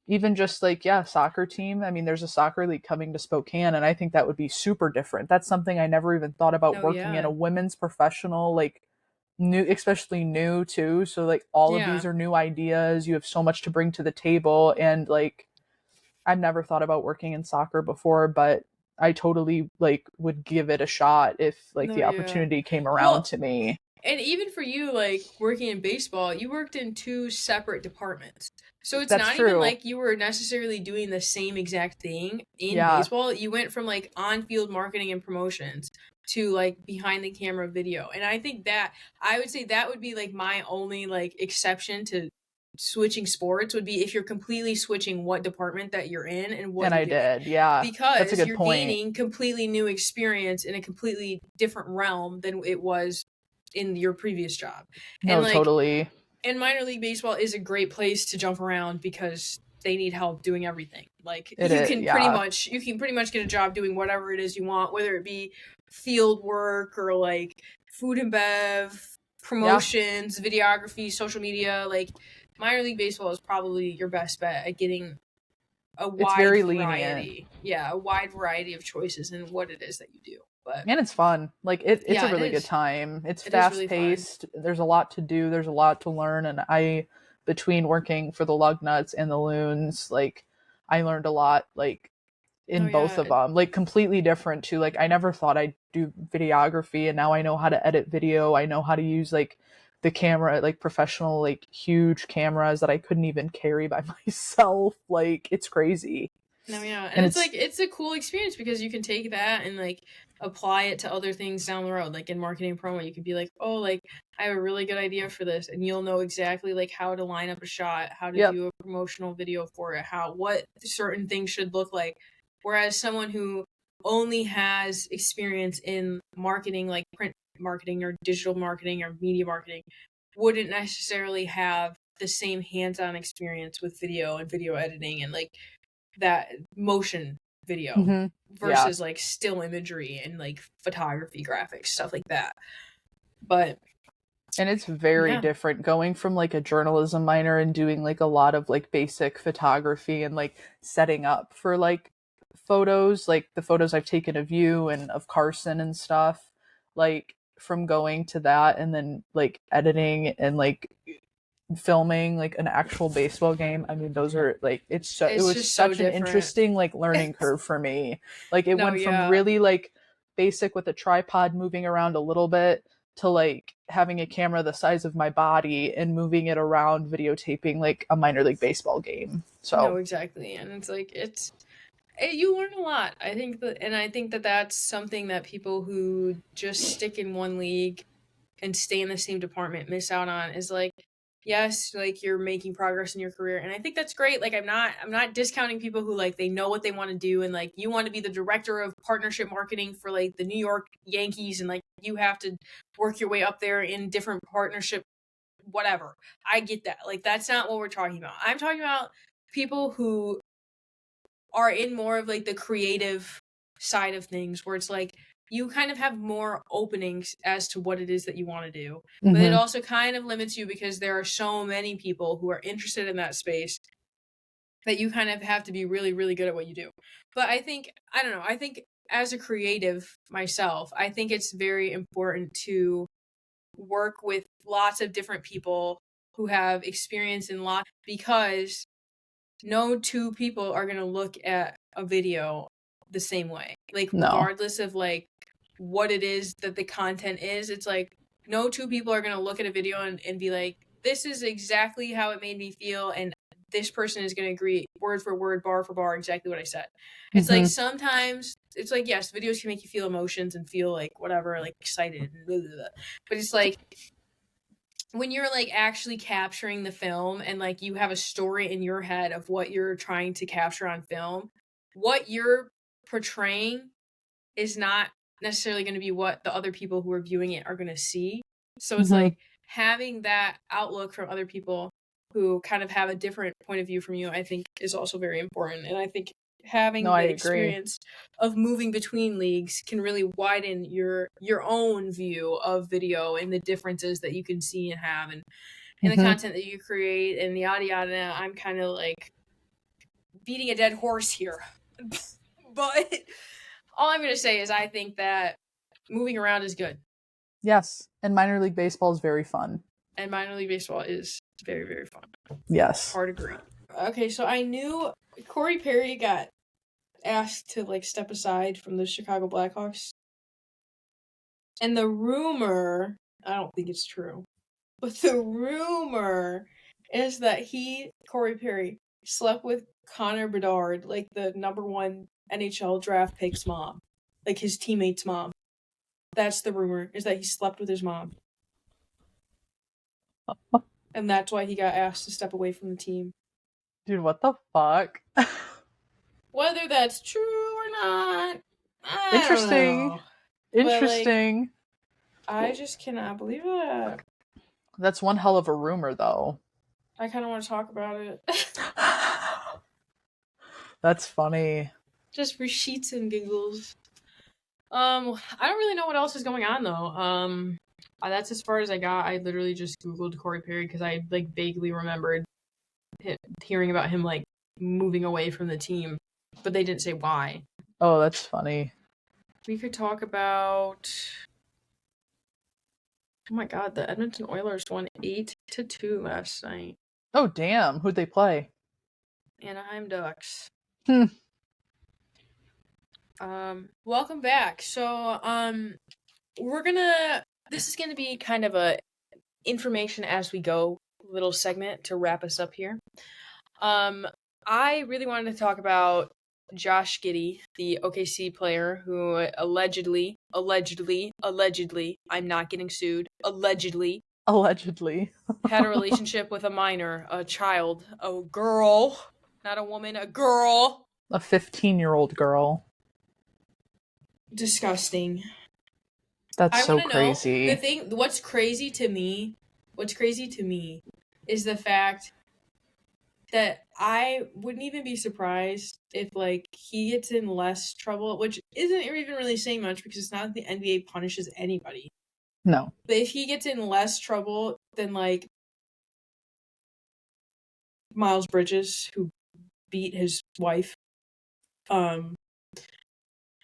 even just like soccer team. I mean, there's a soccer league coming to Spokane and I think that would be super different. That's something I never even thought about, working in a women's professional, like new, especially new too, so like all of these are new ideas. You have so much to bring to the table, and like I've never thought about working in soccer before, but I totally like would give it a shot if like the opportunity came around to me. And even for you, like, working in baseball, you worked in 2 separate departments. So it's That's not even true. like you were necessarily doing the same exact thing in Yeah. baseball. You went from, like, on-field marketing and promotions to, like, behind the camera video. And I think that I would say that would be, like, my only, like, exception to switching sports would be if you're completely switching what department that you're in and what And you're I doing. did. Yeah. That's a Because good you're point. gaining completely new experience in a completely different realm than it was in your previous job. And No, like, totally. and minor league baseball is a great place to jump around because they need help doing everything. Like It is. Yeah. you can pretty much get a job doing whatever it is you want, whether it be field work or like food and bev, promotions, videography, social media. Like minor league baseball is probably your best bet at getting a It's wide very lenient. variety. Yeah, a wide variety of choices in what it is that you do. But and it's fun. Like it's a yeah, it really good is. time. It's It is fast really fun. paced. There's a lot to do. There's a lot to learn. And I, between working for the Lugnuts and the Loons, like I learned a lot. Like Oh in both yeah, of them, like completely different too. Like I never thought I'd do videography, and now I know how to edit video. I know how to use like the camera, like professional, like huge cameras that I couldn't even carry by myself. Like it's crazy. no, yeah, and And it's it's like it's a cool experience because you can take that and like apply it to other things down the road. Like in marketing promo, you could be like, oh, like I have a really good idea for this, and you'll know exactly like how to line up a shot, how to yep. do a promotional video for it, how what certain things should look like. Whereas someone who only has experience in marketing, like print marketing or digital marketing or media marketing, wouldn't necessarily have the same hands-on experience with video and video editing and like that motion video Mm-hmm. Yeah. versus like still imagery and like photography, graphics, stuff like that. But And it's very yeah, different going from like a journalism minor and doing like a lot of like basic photography and like setting up for like photos, like the photos I've taken of you and of Carson and stuff, like from going to that and then like editing and like filming like an actual baseball game. I mean, those are like it it's was just so such an different. interesting like learning curve for me. Like it No, went from yeah. really like basic with a tripod moving around a little bit to like having a camera the size of my body and moving it around videotaping like a minor league baseball game. No, So, exactly. And it's like you learn a lot. I think that that's something that people who just stick in one league and stay in the same department miss out on is like yes, like you're making progress in your career and I think that's great. Like I'm not discounting people who like they know what they want to do and like you want to be the director of partnership marketing for like the New York Yankees and like you have to work your way up there in different partnership whatever. I get that. Like that's not what we're talking about. I'm talking about people who are in more of like the creative side of things where it's like you kind of have more openings as to what it is that you want to do. But it mm-hmm. also kind of limits you because there are so many people who are interested in that space that you kind of have to be really, really good at what you do. But I don't know, I think as a creative myself, I think it's very important to work with lots of different people who have experience in lots because no two people are going to look at a video the same way. Like No. regardless of like what it is that the content is, it's like no two people are going to look at a video and be like this is exactly how it made me feel and this person is going to agree word for word, bar for bar exactly what I said. It's like Mm-hmm. sometimes it's like yes, videos can make you feel emotions and feel like whatever, like excited and blah, blah, blah. But it's like when you're like actually capturing the film and like you have a story in your head of what you're trying to capture on film, what you're portraying is not necessarily going to be what the other people who are viewing it are going to see. So it's Mm-hmm. like having that outlook from other people who kind of have a different point of view from you, I think is also very important. And I think No, having I the agree. experience of moving between leagues can really widen your own view of video and the differences that you can see and have and the Mm-hmm. content that you create and the yada yada. I'm kind of like beating a dead horse here. But all I'm going to say is I think that moving around is good. Yes. And minor league baseball is very fun. And minor league baseball is very, very fun. Yes. Hard agree. Okay, so I knew Corey Perry got asked to like step aside from the Chicago Blackhawks. And the rumor I don't think it's true. But the rumor is that Corey Perry, slept with Connor Bedard, like the #1 NHL draft pick's mom. Like his teammate's mom. That's the rumor, is that he slept with his mom. And that's why he got asked to step away from the team. Dude, what the fuck? Whether that's true or not, Interesting. don't know. Interesting. But, I just cannot believe that. That's one hell of a rumor, though. I kind of want to talk about it. That's funny. Just for sheets and giggles. I don't really know what else is going on, though. That's as far as I got. I literally just Googled Corey Perry because I, like, vaguely remembered hearing about him, like, moving away from the team. But they didn't say why. Oh, that's funny. We could talk about... Oh my god, the Edmonton Oilers won 8-2 last night. Oh, damn. Who'd they play? Anaheim Ducks. Welcome back. So, this is gonna be kind of a information as we go little segment to wrap us up here. I really wanted to talk about Josh Giddey, the OKC player who allegedly, I'm not getting sued, allegedly had a relationship with a minor, a child, a girl, not a woman, a girl. A 15-year-old girl. Disgusting. That's so crazy. What's crazy to me is the fact that I wouldn't even be surprised if, like, he gets in less trouble, which isn't even really saying much because it's not that the NBA punishes anybody. No. But if he gets in less trouble than, like, Miles Bridges, who beat his wife, and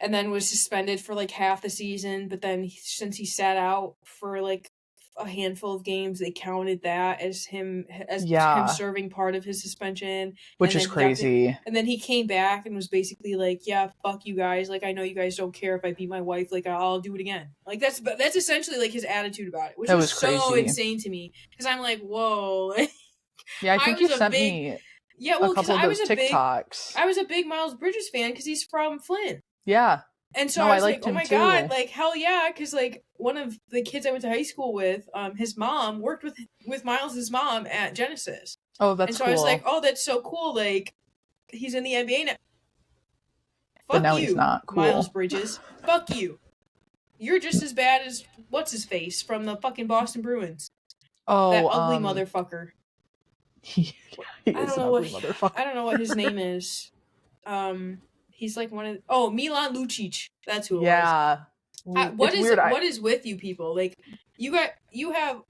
then was suspended for, like, half the season, but then since he sat out for, like, a handful of games, they counted that as him serving part of his suspension, which is crazy. And then he came back and was basically like, yeah, fuck you guys, like, I know you guys don't care if I beat my wife, like, I'll do it again. Like, that's essentially, like, his attitude about it, which was so insane to me, because I'm like, whoa. Yeah, I think you sent me a couple of those TikToks. I was a big Miles Bridges fan because he's from Flint. Yeah. And so I was like, oh my god, like, hell yeah, because, like, one of the kids I went to high school with, his mom worked with Miles' mom at Genesis. Oh, that's cool. And so I was like, oh, that's so cool, like, he's in the NBA now. But now he's not cool. Miles Bridges. Fuck you. You're just as bad as what's-his-face from the fucking Boston Bruins. Oh, that ugly motherfucker. He is an ugly motherfucker. I don't know what his name is. He's like one of Milan Lucic. That's who it was. What is with you people? Like, you have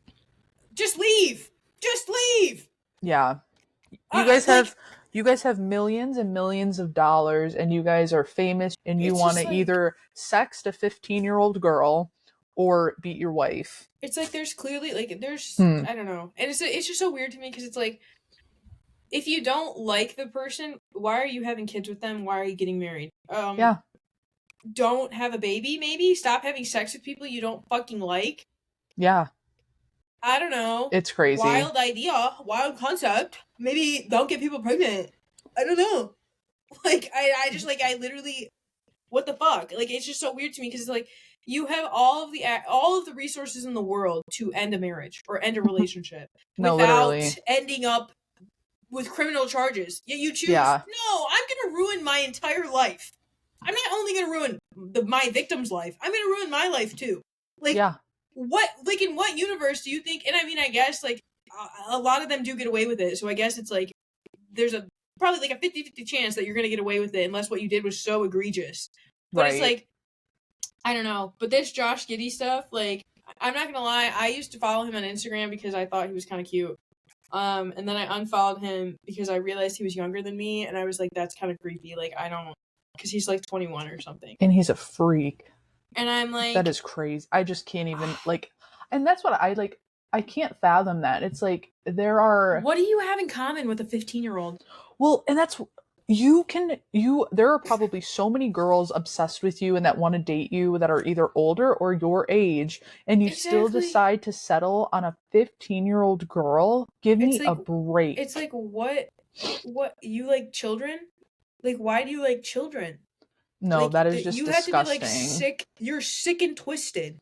just leave. Yeah. You guys have millions and millions of dollars, and you guys are famous, and you want to either sext a 15-year-old girl or beat your wife. It's like there's clearly, like, I don't know. And it's just so weird to me because it's like, if you don't like the person, why are you having kids with them? Why are you getting married? Yeah. Don't have a baby, maybe? Stop having sex with people you don't fucking like? Yeah. I don't know. It's crazy. Wild idea. Wild concept. Maybe don't get people pregnant. I don't know. Like, I just, like, I literally... What the fuck? Like, it's just so weird to me because it's like, you have all of the resources in the world to end a marriage or end a relationship without ending up with criminal charges. Yet you choose, no, I'm going to ruin my entire life. I'm not only going to ruin my victim's life, I'm going to ruin my life too. Like, what, like, in what universe do you think, and I mean, I guess, like, a lot of them do get away with it, so I guess it's like, there's probably like a 50-50 chance that you're going to get away with it unless what you did was so egregious. But it's like, I don't know. But this Josh Giddey stuff, like, I'm not going to lie, I used to follow him on Instagram because I thought he was kind of cute. And then I unfollowed him because I realized he was younger than me, and I was like, that's kind of creepy. Like, I don't, because he's like 21 or something. And he's a freak. And I'm like, that is crazy. I just can't even, like, and that's what I can't fathom that. It's like, there are... What do you have in common with a 15-year-old? Well, and that's there are probably so many girls obsessed with you and that want to date you that are either older or your age, and you still decide to settle on a 15-year-old girl. Give me a break. It's like, what, you like children? Like, why do you like children? No, like, that is just you disgusting. have to be like sick. You're sick and twisted.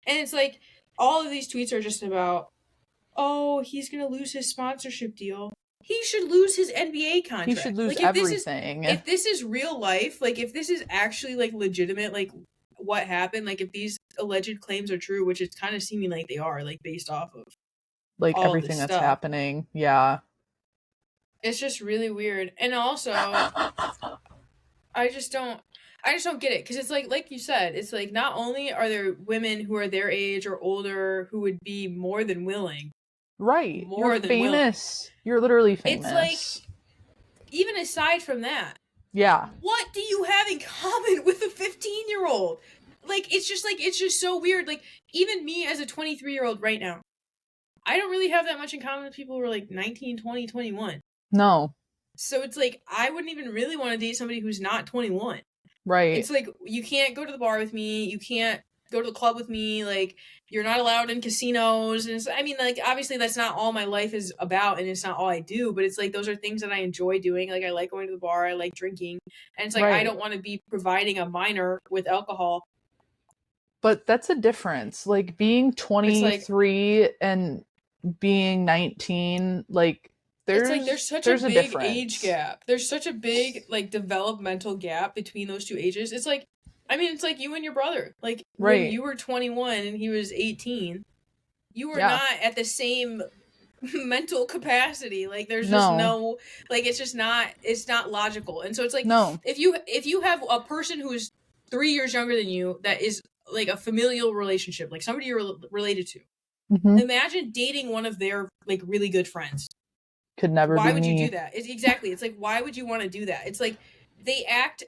And it's like, all of these tweets are just about, oh, he's going to lose his sponsorship deal. He should lose his NBA contract. He should lose like, everything. If this is real life, like, if this is actually, like, legitimate, like, what happened, like, if these alleged claims are true, which it's kind of seeming like they are, like, based off of, like, everything that's happening. Yeah. It's just really weird. And also, I just don't get it, because it's like you said, it's like, not only are there women who are their age or older who would be more than willing. Right. You're famous. You're literally famous. It's like, even aside from that. Yeah. What do you have in common with a 15-year-old? Like, it's just so weird. Like, even me as a 23-year-old right now, I don't really have that much in common with people who are like 19, 20, 21. No. So it's like, I wouldn't even really want to date somebody who's not 21. Right. It's like, you can't go to the bar with me. You can't go to the club with me. Like, you're not allowed in casinos. And I mean, like, obviously that's not all my life is about, and it's not all I do, but it's like, those are things that I enjoy doing. Like, I like going to the bar. I like drinking. And it's like, I don't want to be providing a minor with alcohol. But that's a difference. Like, being 23 and being 19, like, there's such a big difference. Age gap. There's such a big, like, developmental gap between those two ages. It's like, I mean, it's like you and your brother. Like, when you were 21 and he was 18, you were not at the same mental capacity. Like, there's just no, like, it's not logical. And so it's like, if you have a person who's 3 years younger than you that is, like, a familial relationship, like somebody you're related to, imagine dating one of their, like, really good friends. Could never be me. Why would you do that? Exactly. It's like, why would you want to do that? It's like, they act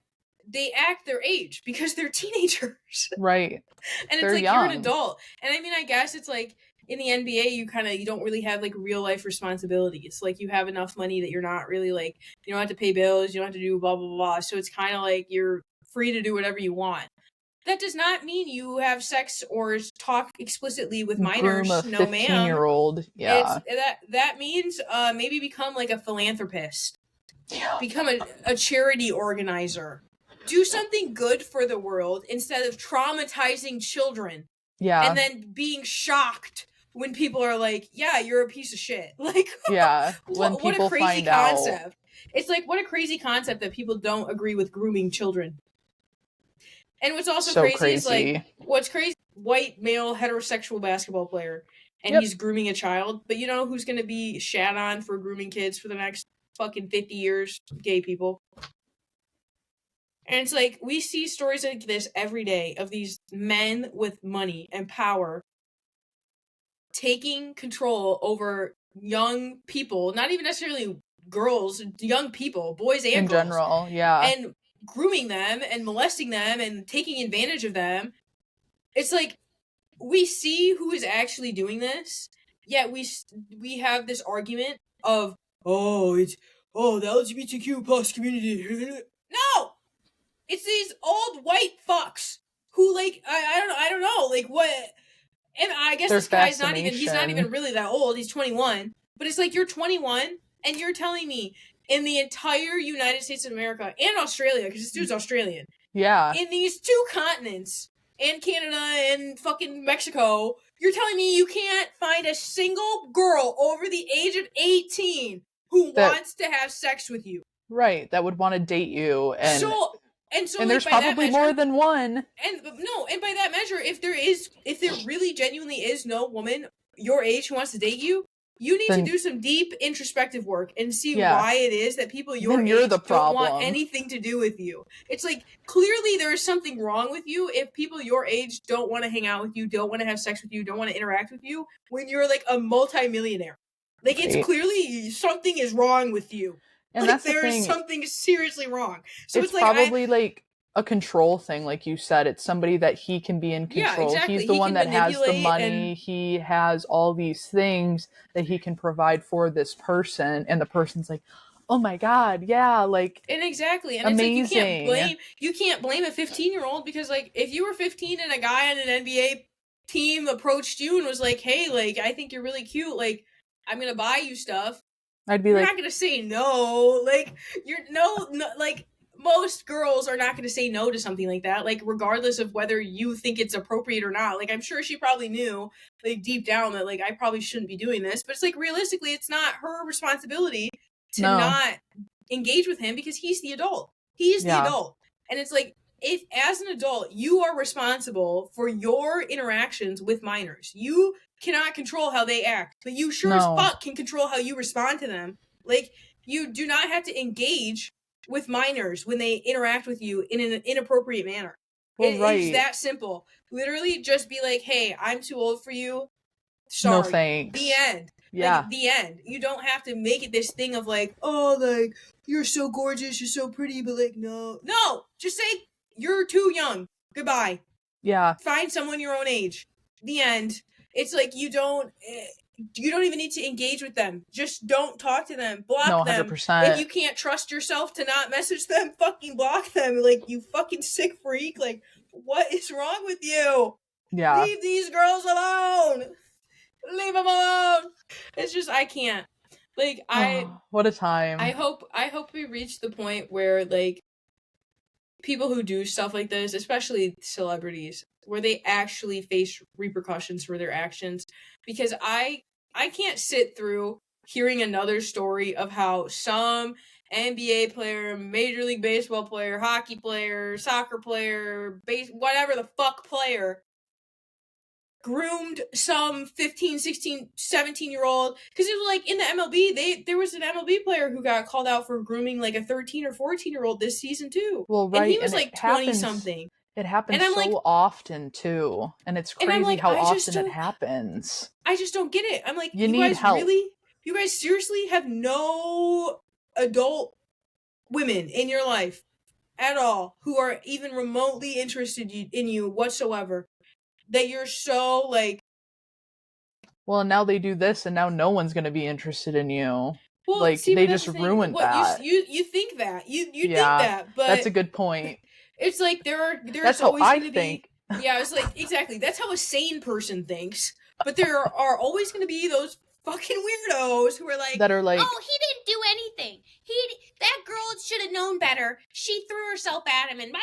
their age because they're teenagers. Right. And it's like, young. You're an adult. And I mean, I guess it's like, in the NBA, you don't really have, like, real life responsibilities. Like, you have enough money that you're not really, like, you don't have to pay bills, you don't have to do blah, blah, blah. So it's kind of like, you're free to do whatever you want. That does not mean you have sex or talk explicitly with minors. Groom a 15-year-old. Yeah. That means maybe become, like, a philanthropist. Yeah. Become a charity organizer. Do something good for the world instead of traumatizing children. Yeah. And then being shocked when people are like, yeah, you're a piece of shit. Like, yeah. When people what a crazy find concept. Out. It's like, what a crazy concept that people don't agree with grooming children. And what's also crazy is, like, what's crazy, white, male, heterosexual basketball player, and he's grooming a child. But you know who's going to be shat on for grooming kids for the next fucking 50 years? Gay people. And it's like, we see stories like this every day of these men with money and power taking control over young people, not even necessarily girls, young people, boys and girls. In general, yeah. And grooming them and molesting them and taking advantage of them. It's like, we see who is actually doing this, yet we have this argument of, the LGBTQ plus community. No! It's these old white fucks who, like, I don't know, like, what, and I guess this guy's he's not even really that old, he's 21, but it's like, you're 21, and you're telling me, in the entire United States of America, and Australia, because this dude's Australian. Yeah. In these two continents, and Canada, and fucking Mexico, you're telling me you can't find a single girl over the age of 18 who wants to have sex with you. Right, that would want to date you. And like, there's probably more than one. And by that measure, if there really genuinely is no woman your age who wants to date you, you need to do some deep introspective work and see why it is that people your age don't want anything to do with you. It's like, clearly there is something wrong with you if people your age don't want to hang out with you, don't want to have sex with you, don't want to interact with you when you're, like, a multimillionaire. Like, it's clearly something is wrong with you. And like, that's the thing. There is something seriously wrong. So it's like, probably like a control thing, like you said. It's somebody that he can be in control. Yeah, exactly. He's the one that has the money. He has all these things that he can provide for this person, and the person's like, Oh my god, yeah, like, and exactly, and amazing. It's like you can't blame a 15-year-old, because like if you were 15 and a guy on an NBA team approached you and was like, hey, like, I think you're really cute, like, I'm gonna buy you stuff, I'd be you're like, not gonna say no. Like, you're no, like, most girls are not gonna say no to something like that, like, regardless of whether you think it's appropriate or not. Like, I'm sure she probably knew, like, deep down that, like, I probably shouldn't be doing this, but it's like, realistically, it's not her responsibility to not engage with him, because he's the adult. He's the adult. And it's like, if as an adult you are responsible for your interactions with minors, you cannot control how they act, but you sure as fuck can control how you respond to them. Like, you do not have to engage with minors when they interact with you in an inappropriate manner. Well, it's that simple. Literally just be like, hey, I'm too old for you. Sorry. No thanks. The end. Yeah. Like, the end. You don't have to make it this thing of like, oh, like, you're so gorgeous, you're so pretty, but like, no. No! Just say, you're too young. Goodbye. Yeah. Find someone your own age. The end. It's like, you don't even need to engage with them. Just don't talk to them. Block them. 100%. If you can't trust yourself to not message them, fucking block them. Like, you fucking sick freak. Like, what is wrong with you? Yeah. Leave these girls alone. Leave them alone. It's just, I can't. Like, what a time. I hope we reach the point where, like, people who do stuff like this, especially celebrities, where they actually face repercussions for their actions. Because I can't sit through hearing another story of how some NBA player, Major League Baseball player, hockey player, soccer player, whatever the fuck player, groomed some 15, 16, 17-year-old. Because it was like, in the MLB, there was an MLB player who got called out for grooming like a 13 or 14-year-old this season too. Well, right. And he was like 20-something. It happens so like, often too. And it's crazy like, how often it happens. I just don't get it. I'm like, you guys help. Really? You guys seriously have no adult women in your life at all who are even remotely interested in you whatsoever? That you're so, like... Well, now they do this, and now no one's going to be interested in you. Well, like, see, they just ruined that. You think that. You think that, but... That's a good point. It's like, there's always going to be... Yeah, it's like, exactly. That's how a sane person thinks. But there are always going to be those fucking weirdos who are like... That are like... Oh, he didn't do anything. That girl should have known better. She threw herself at him, and...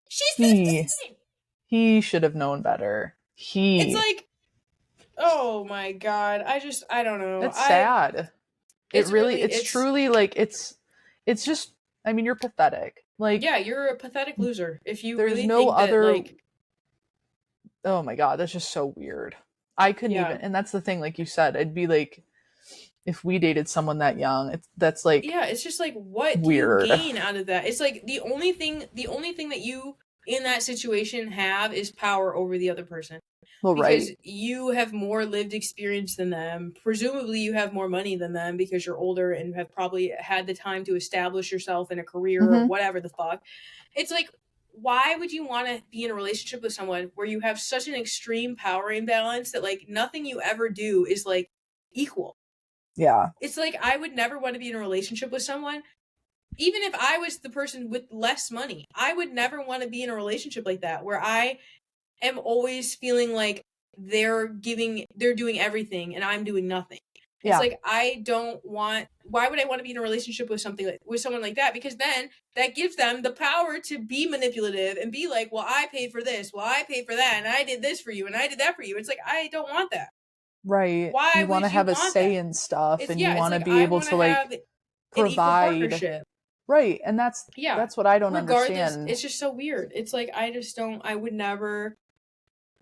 She's 15! He should have known better. It's like, oh my god, I don't know. It's sad. It's truly like, it's just, I mean, you're pathetic. Like, yeah, you're a pathetic loser. If you there's really no think other, that, like... Oh my god, that's just so weird. I couldn't even, and that's the thing, like you said, it'd be like, if we dated someone that young, that's like... Yeah, it's just like, what weird. Do you gain out of that? It's like, the only thing that you... in that situation have is power over the other person. Well, because right. You have more lived experience than them. Presumably you have more money than them because you're older and have probably had the time to establish yourself in a career or whatever the fuck. It's like, why would you want to be in a relationship with someone where you have such an extreme power imbalance that, like, nothing you ever do is, like, equal? Yeah. It's like, I would never want to be in a relationship with someone. Even if I was the person with less money, I would never want to be in a relationship like that, where I am always feeling like they're doing everything and I'm doing nothing. It's like, why would I want to be in a relationship with someone like that? Because then that gives them the power to be manipulative and be like, well, I paid for this, well, I paid for that, and I did this for you, and I did that for you. It's like, I don't want that. Right. Why you want to have a say in stuff, and you want to be able to, like, provide. Right, and that's what I don't understand. It's just so weird. It's like, I would never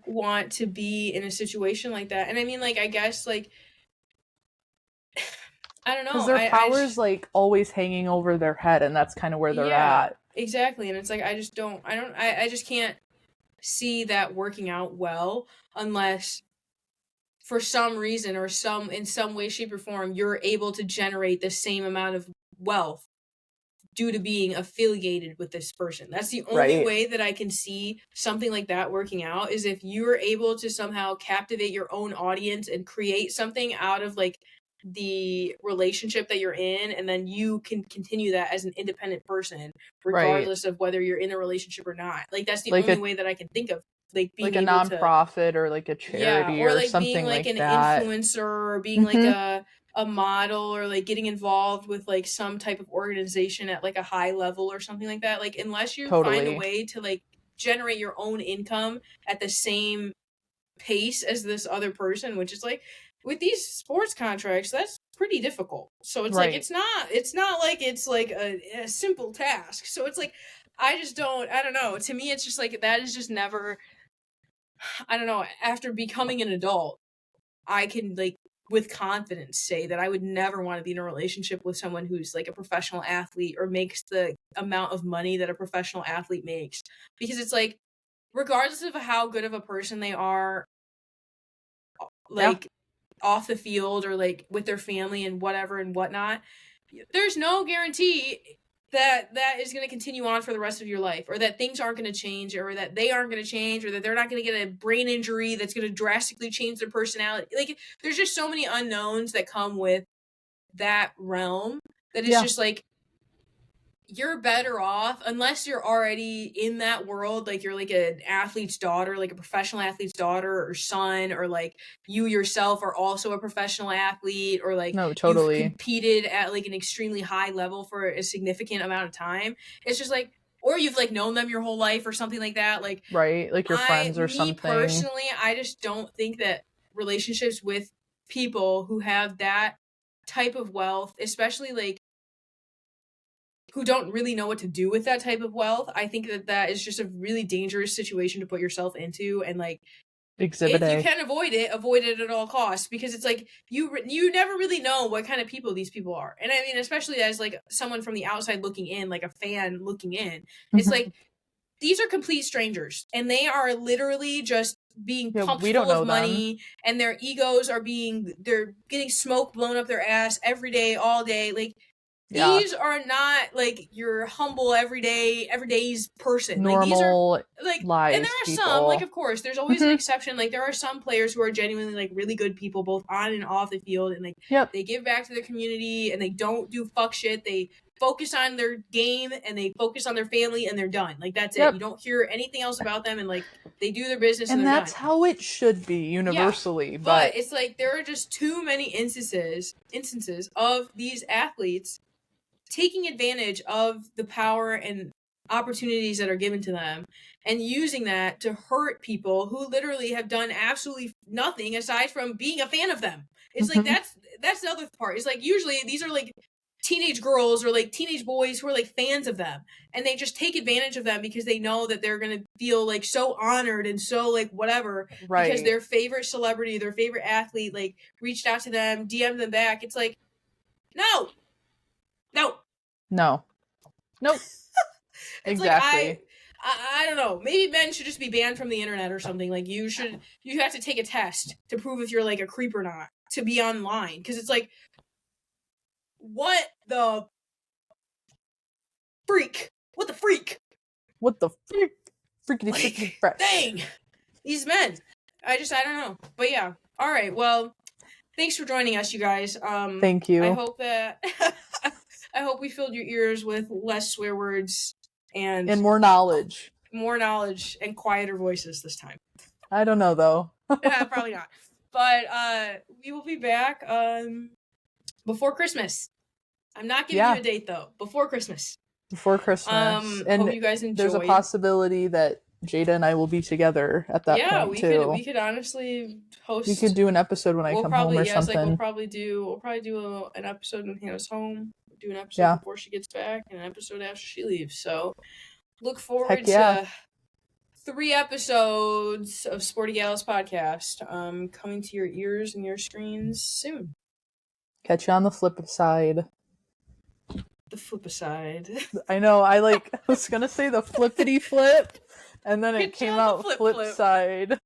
want to be in a situation like that. And I mean, like, I guess, like, I don't know. Because their power's, like, always hanging over their head, and that's kind of where they're at. Exactly, and it's like, I just can't see that working out well unless, for some reason or in some way, shape, or form, you're able to generate the same amount of wealth due to being affiliated with this person. That's the only way that I can see something like that working out, is if you're able to somehow captivate your own audience and create something out of, like, the relationship that you're in, and then you can continue that as an independent person regardless of whether you're in a relationship or not. Like that's the only way that I can think of, like being like a nonprofit or like a charity or like something being like an that. influencer or being like a model or like getting involved with like some type of organization at like a high level or something like that. Like unless you find a way to like generate your own income at the same pace as this other person, which is like with these sports contracts, that's pretty difficult. So it's like it's not like it's like a simple task. So it's like I don't know. To me it's just like that is just never, I don't know, after becoming an adult, I can like with confidence say that I would never want to be in a relationship with someone who's like a professional athlete or makes the amount of money that a professional athlete makes. Because it's like, regardless of how good of a person they are, like off the field or like with their family and whatever and whatnot, there's no guarantee that that is going to continue on for the rest of your life, or that things aren't going to change, or that they aren't going to change, or that they're not going to get a brain injury that's going to drastically change their personality. Like there's just so many unknowns that come with that realm that it's just like you're better off, unless you're already in that world, like you're like an athlete's daughter, like a professional athlete's daughter or son, or like you yourself are also a professional athlete, or like you've competed at like an extremely high level for a significant amount of time. It's just like, or you've like known them your whole life or something like that. Like like your friends or something. Personally, I just don't think that relationships with people who have that type of wealth, especially like who don't really know what to do with that type of wealth, I think that that is just a really dangerous situation to put yourself into. And like, Exhibit if you can avoid it at all costs, because it's like you never really know what kind of people these people are. And I mean, especially as like someone from the outside looking in, like a fan looking in, it's like these are complete strangers, and they are literally just being pumped full of money, and their egos are they're getting smoke blown up their ass every day, all day. Like, these are not like your humble everyday's person. Normal, like these are like lives, and there are people. Some, like, of course there's always an exception. Like there are some players who are genuinely like really good people both on and off the field, and like they give back to their community and they don't do fuck shit. They focus on their game and they focus on their family and they're done. Like that's it. You don't hear anything else about them, and like they do their business and that's done. How it should be universally. But it's like there are just too many instances of these athletes taking advantage of the power and opportunities that are given to them and using that to hurt people who literally have done absolutely nothing aside from being a fan of them. It's like that's the other part. It's like usually these are like teenage girls or like teenage boys who are like fans of them, and they just take advantage of them because they know that they're gonna feel like so honored and so like whatever because their favorite celebrity, their favorite athlete like reached out to them, DM'd them back. It's like, no. Nope. Exactly. Like, I don't know. Maybe men should just be banned from the internet or something. Like you have to take a test to prove if you're like a creep or not to be online. Because it's like, what the freak? What the freak? Freaky like, fresh. Dang. These men. I don't know. But yeah. All right. Well, thanks for joining us, you guys. Thank you. I hope that I hope we filled your ears with less swear words and more knowledge. More knowledge and quieter voices this time. I don't know though. Yeah, probably not. But we will be back before Christmas. I'm not giving you a date though. Before Christmas. And hope you guys enjoy. There's a possibility that Jada and I will be together at that point too. Yeah, we could honestly host. We could do an episode when I come home or something. Like we'll probably do an episode when Hannah's home. Do an episode before she gets back and an episode after she leaves. So look forward to 3 episodes of Sporty Gals podcast coming to your ears and your screens soon. Catch you on the flip side. The flip side. I know. I was gonna say the flippity flip, and then it came out flip side.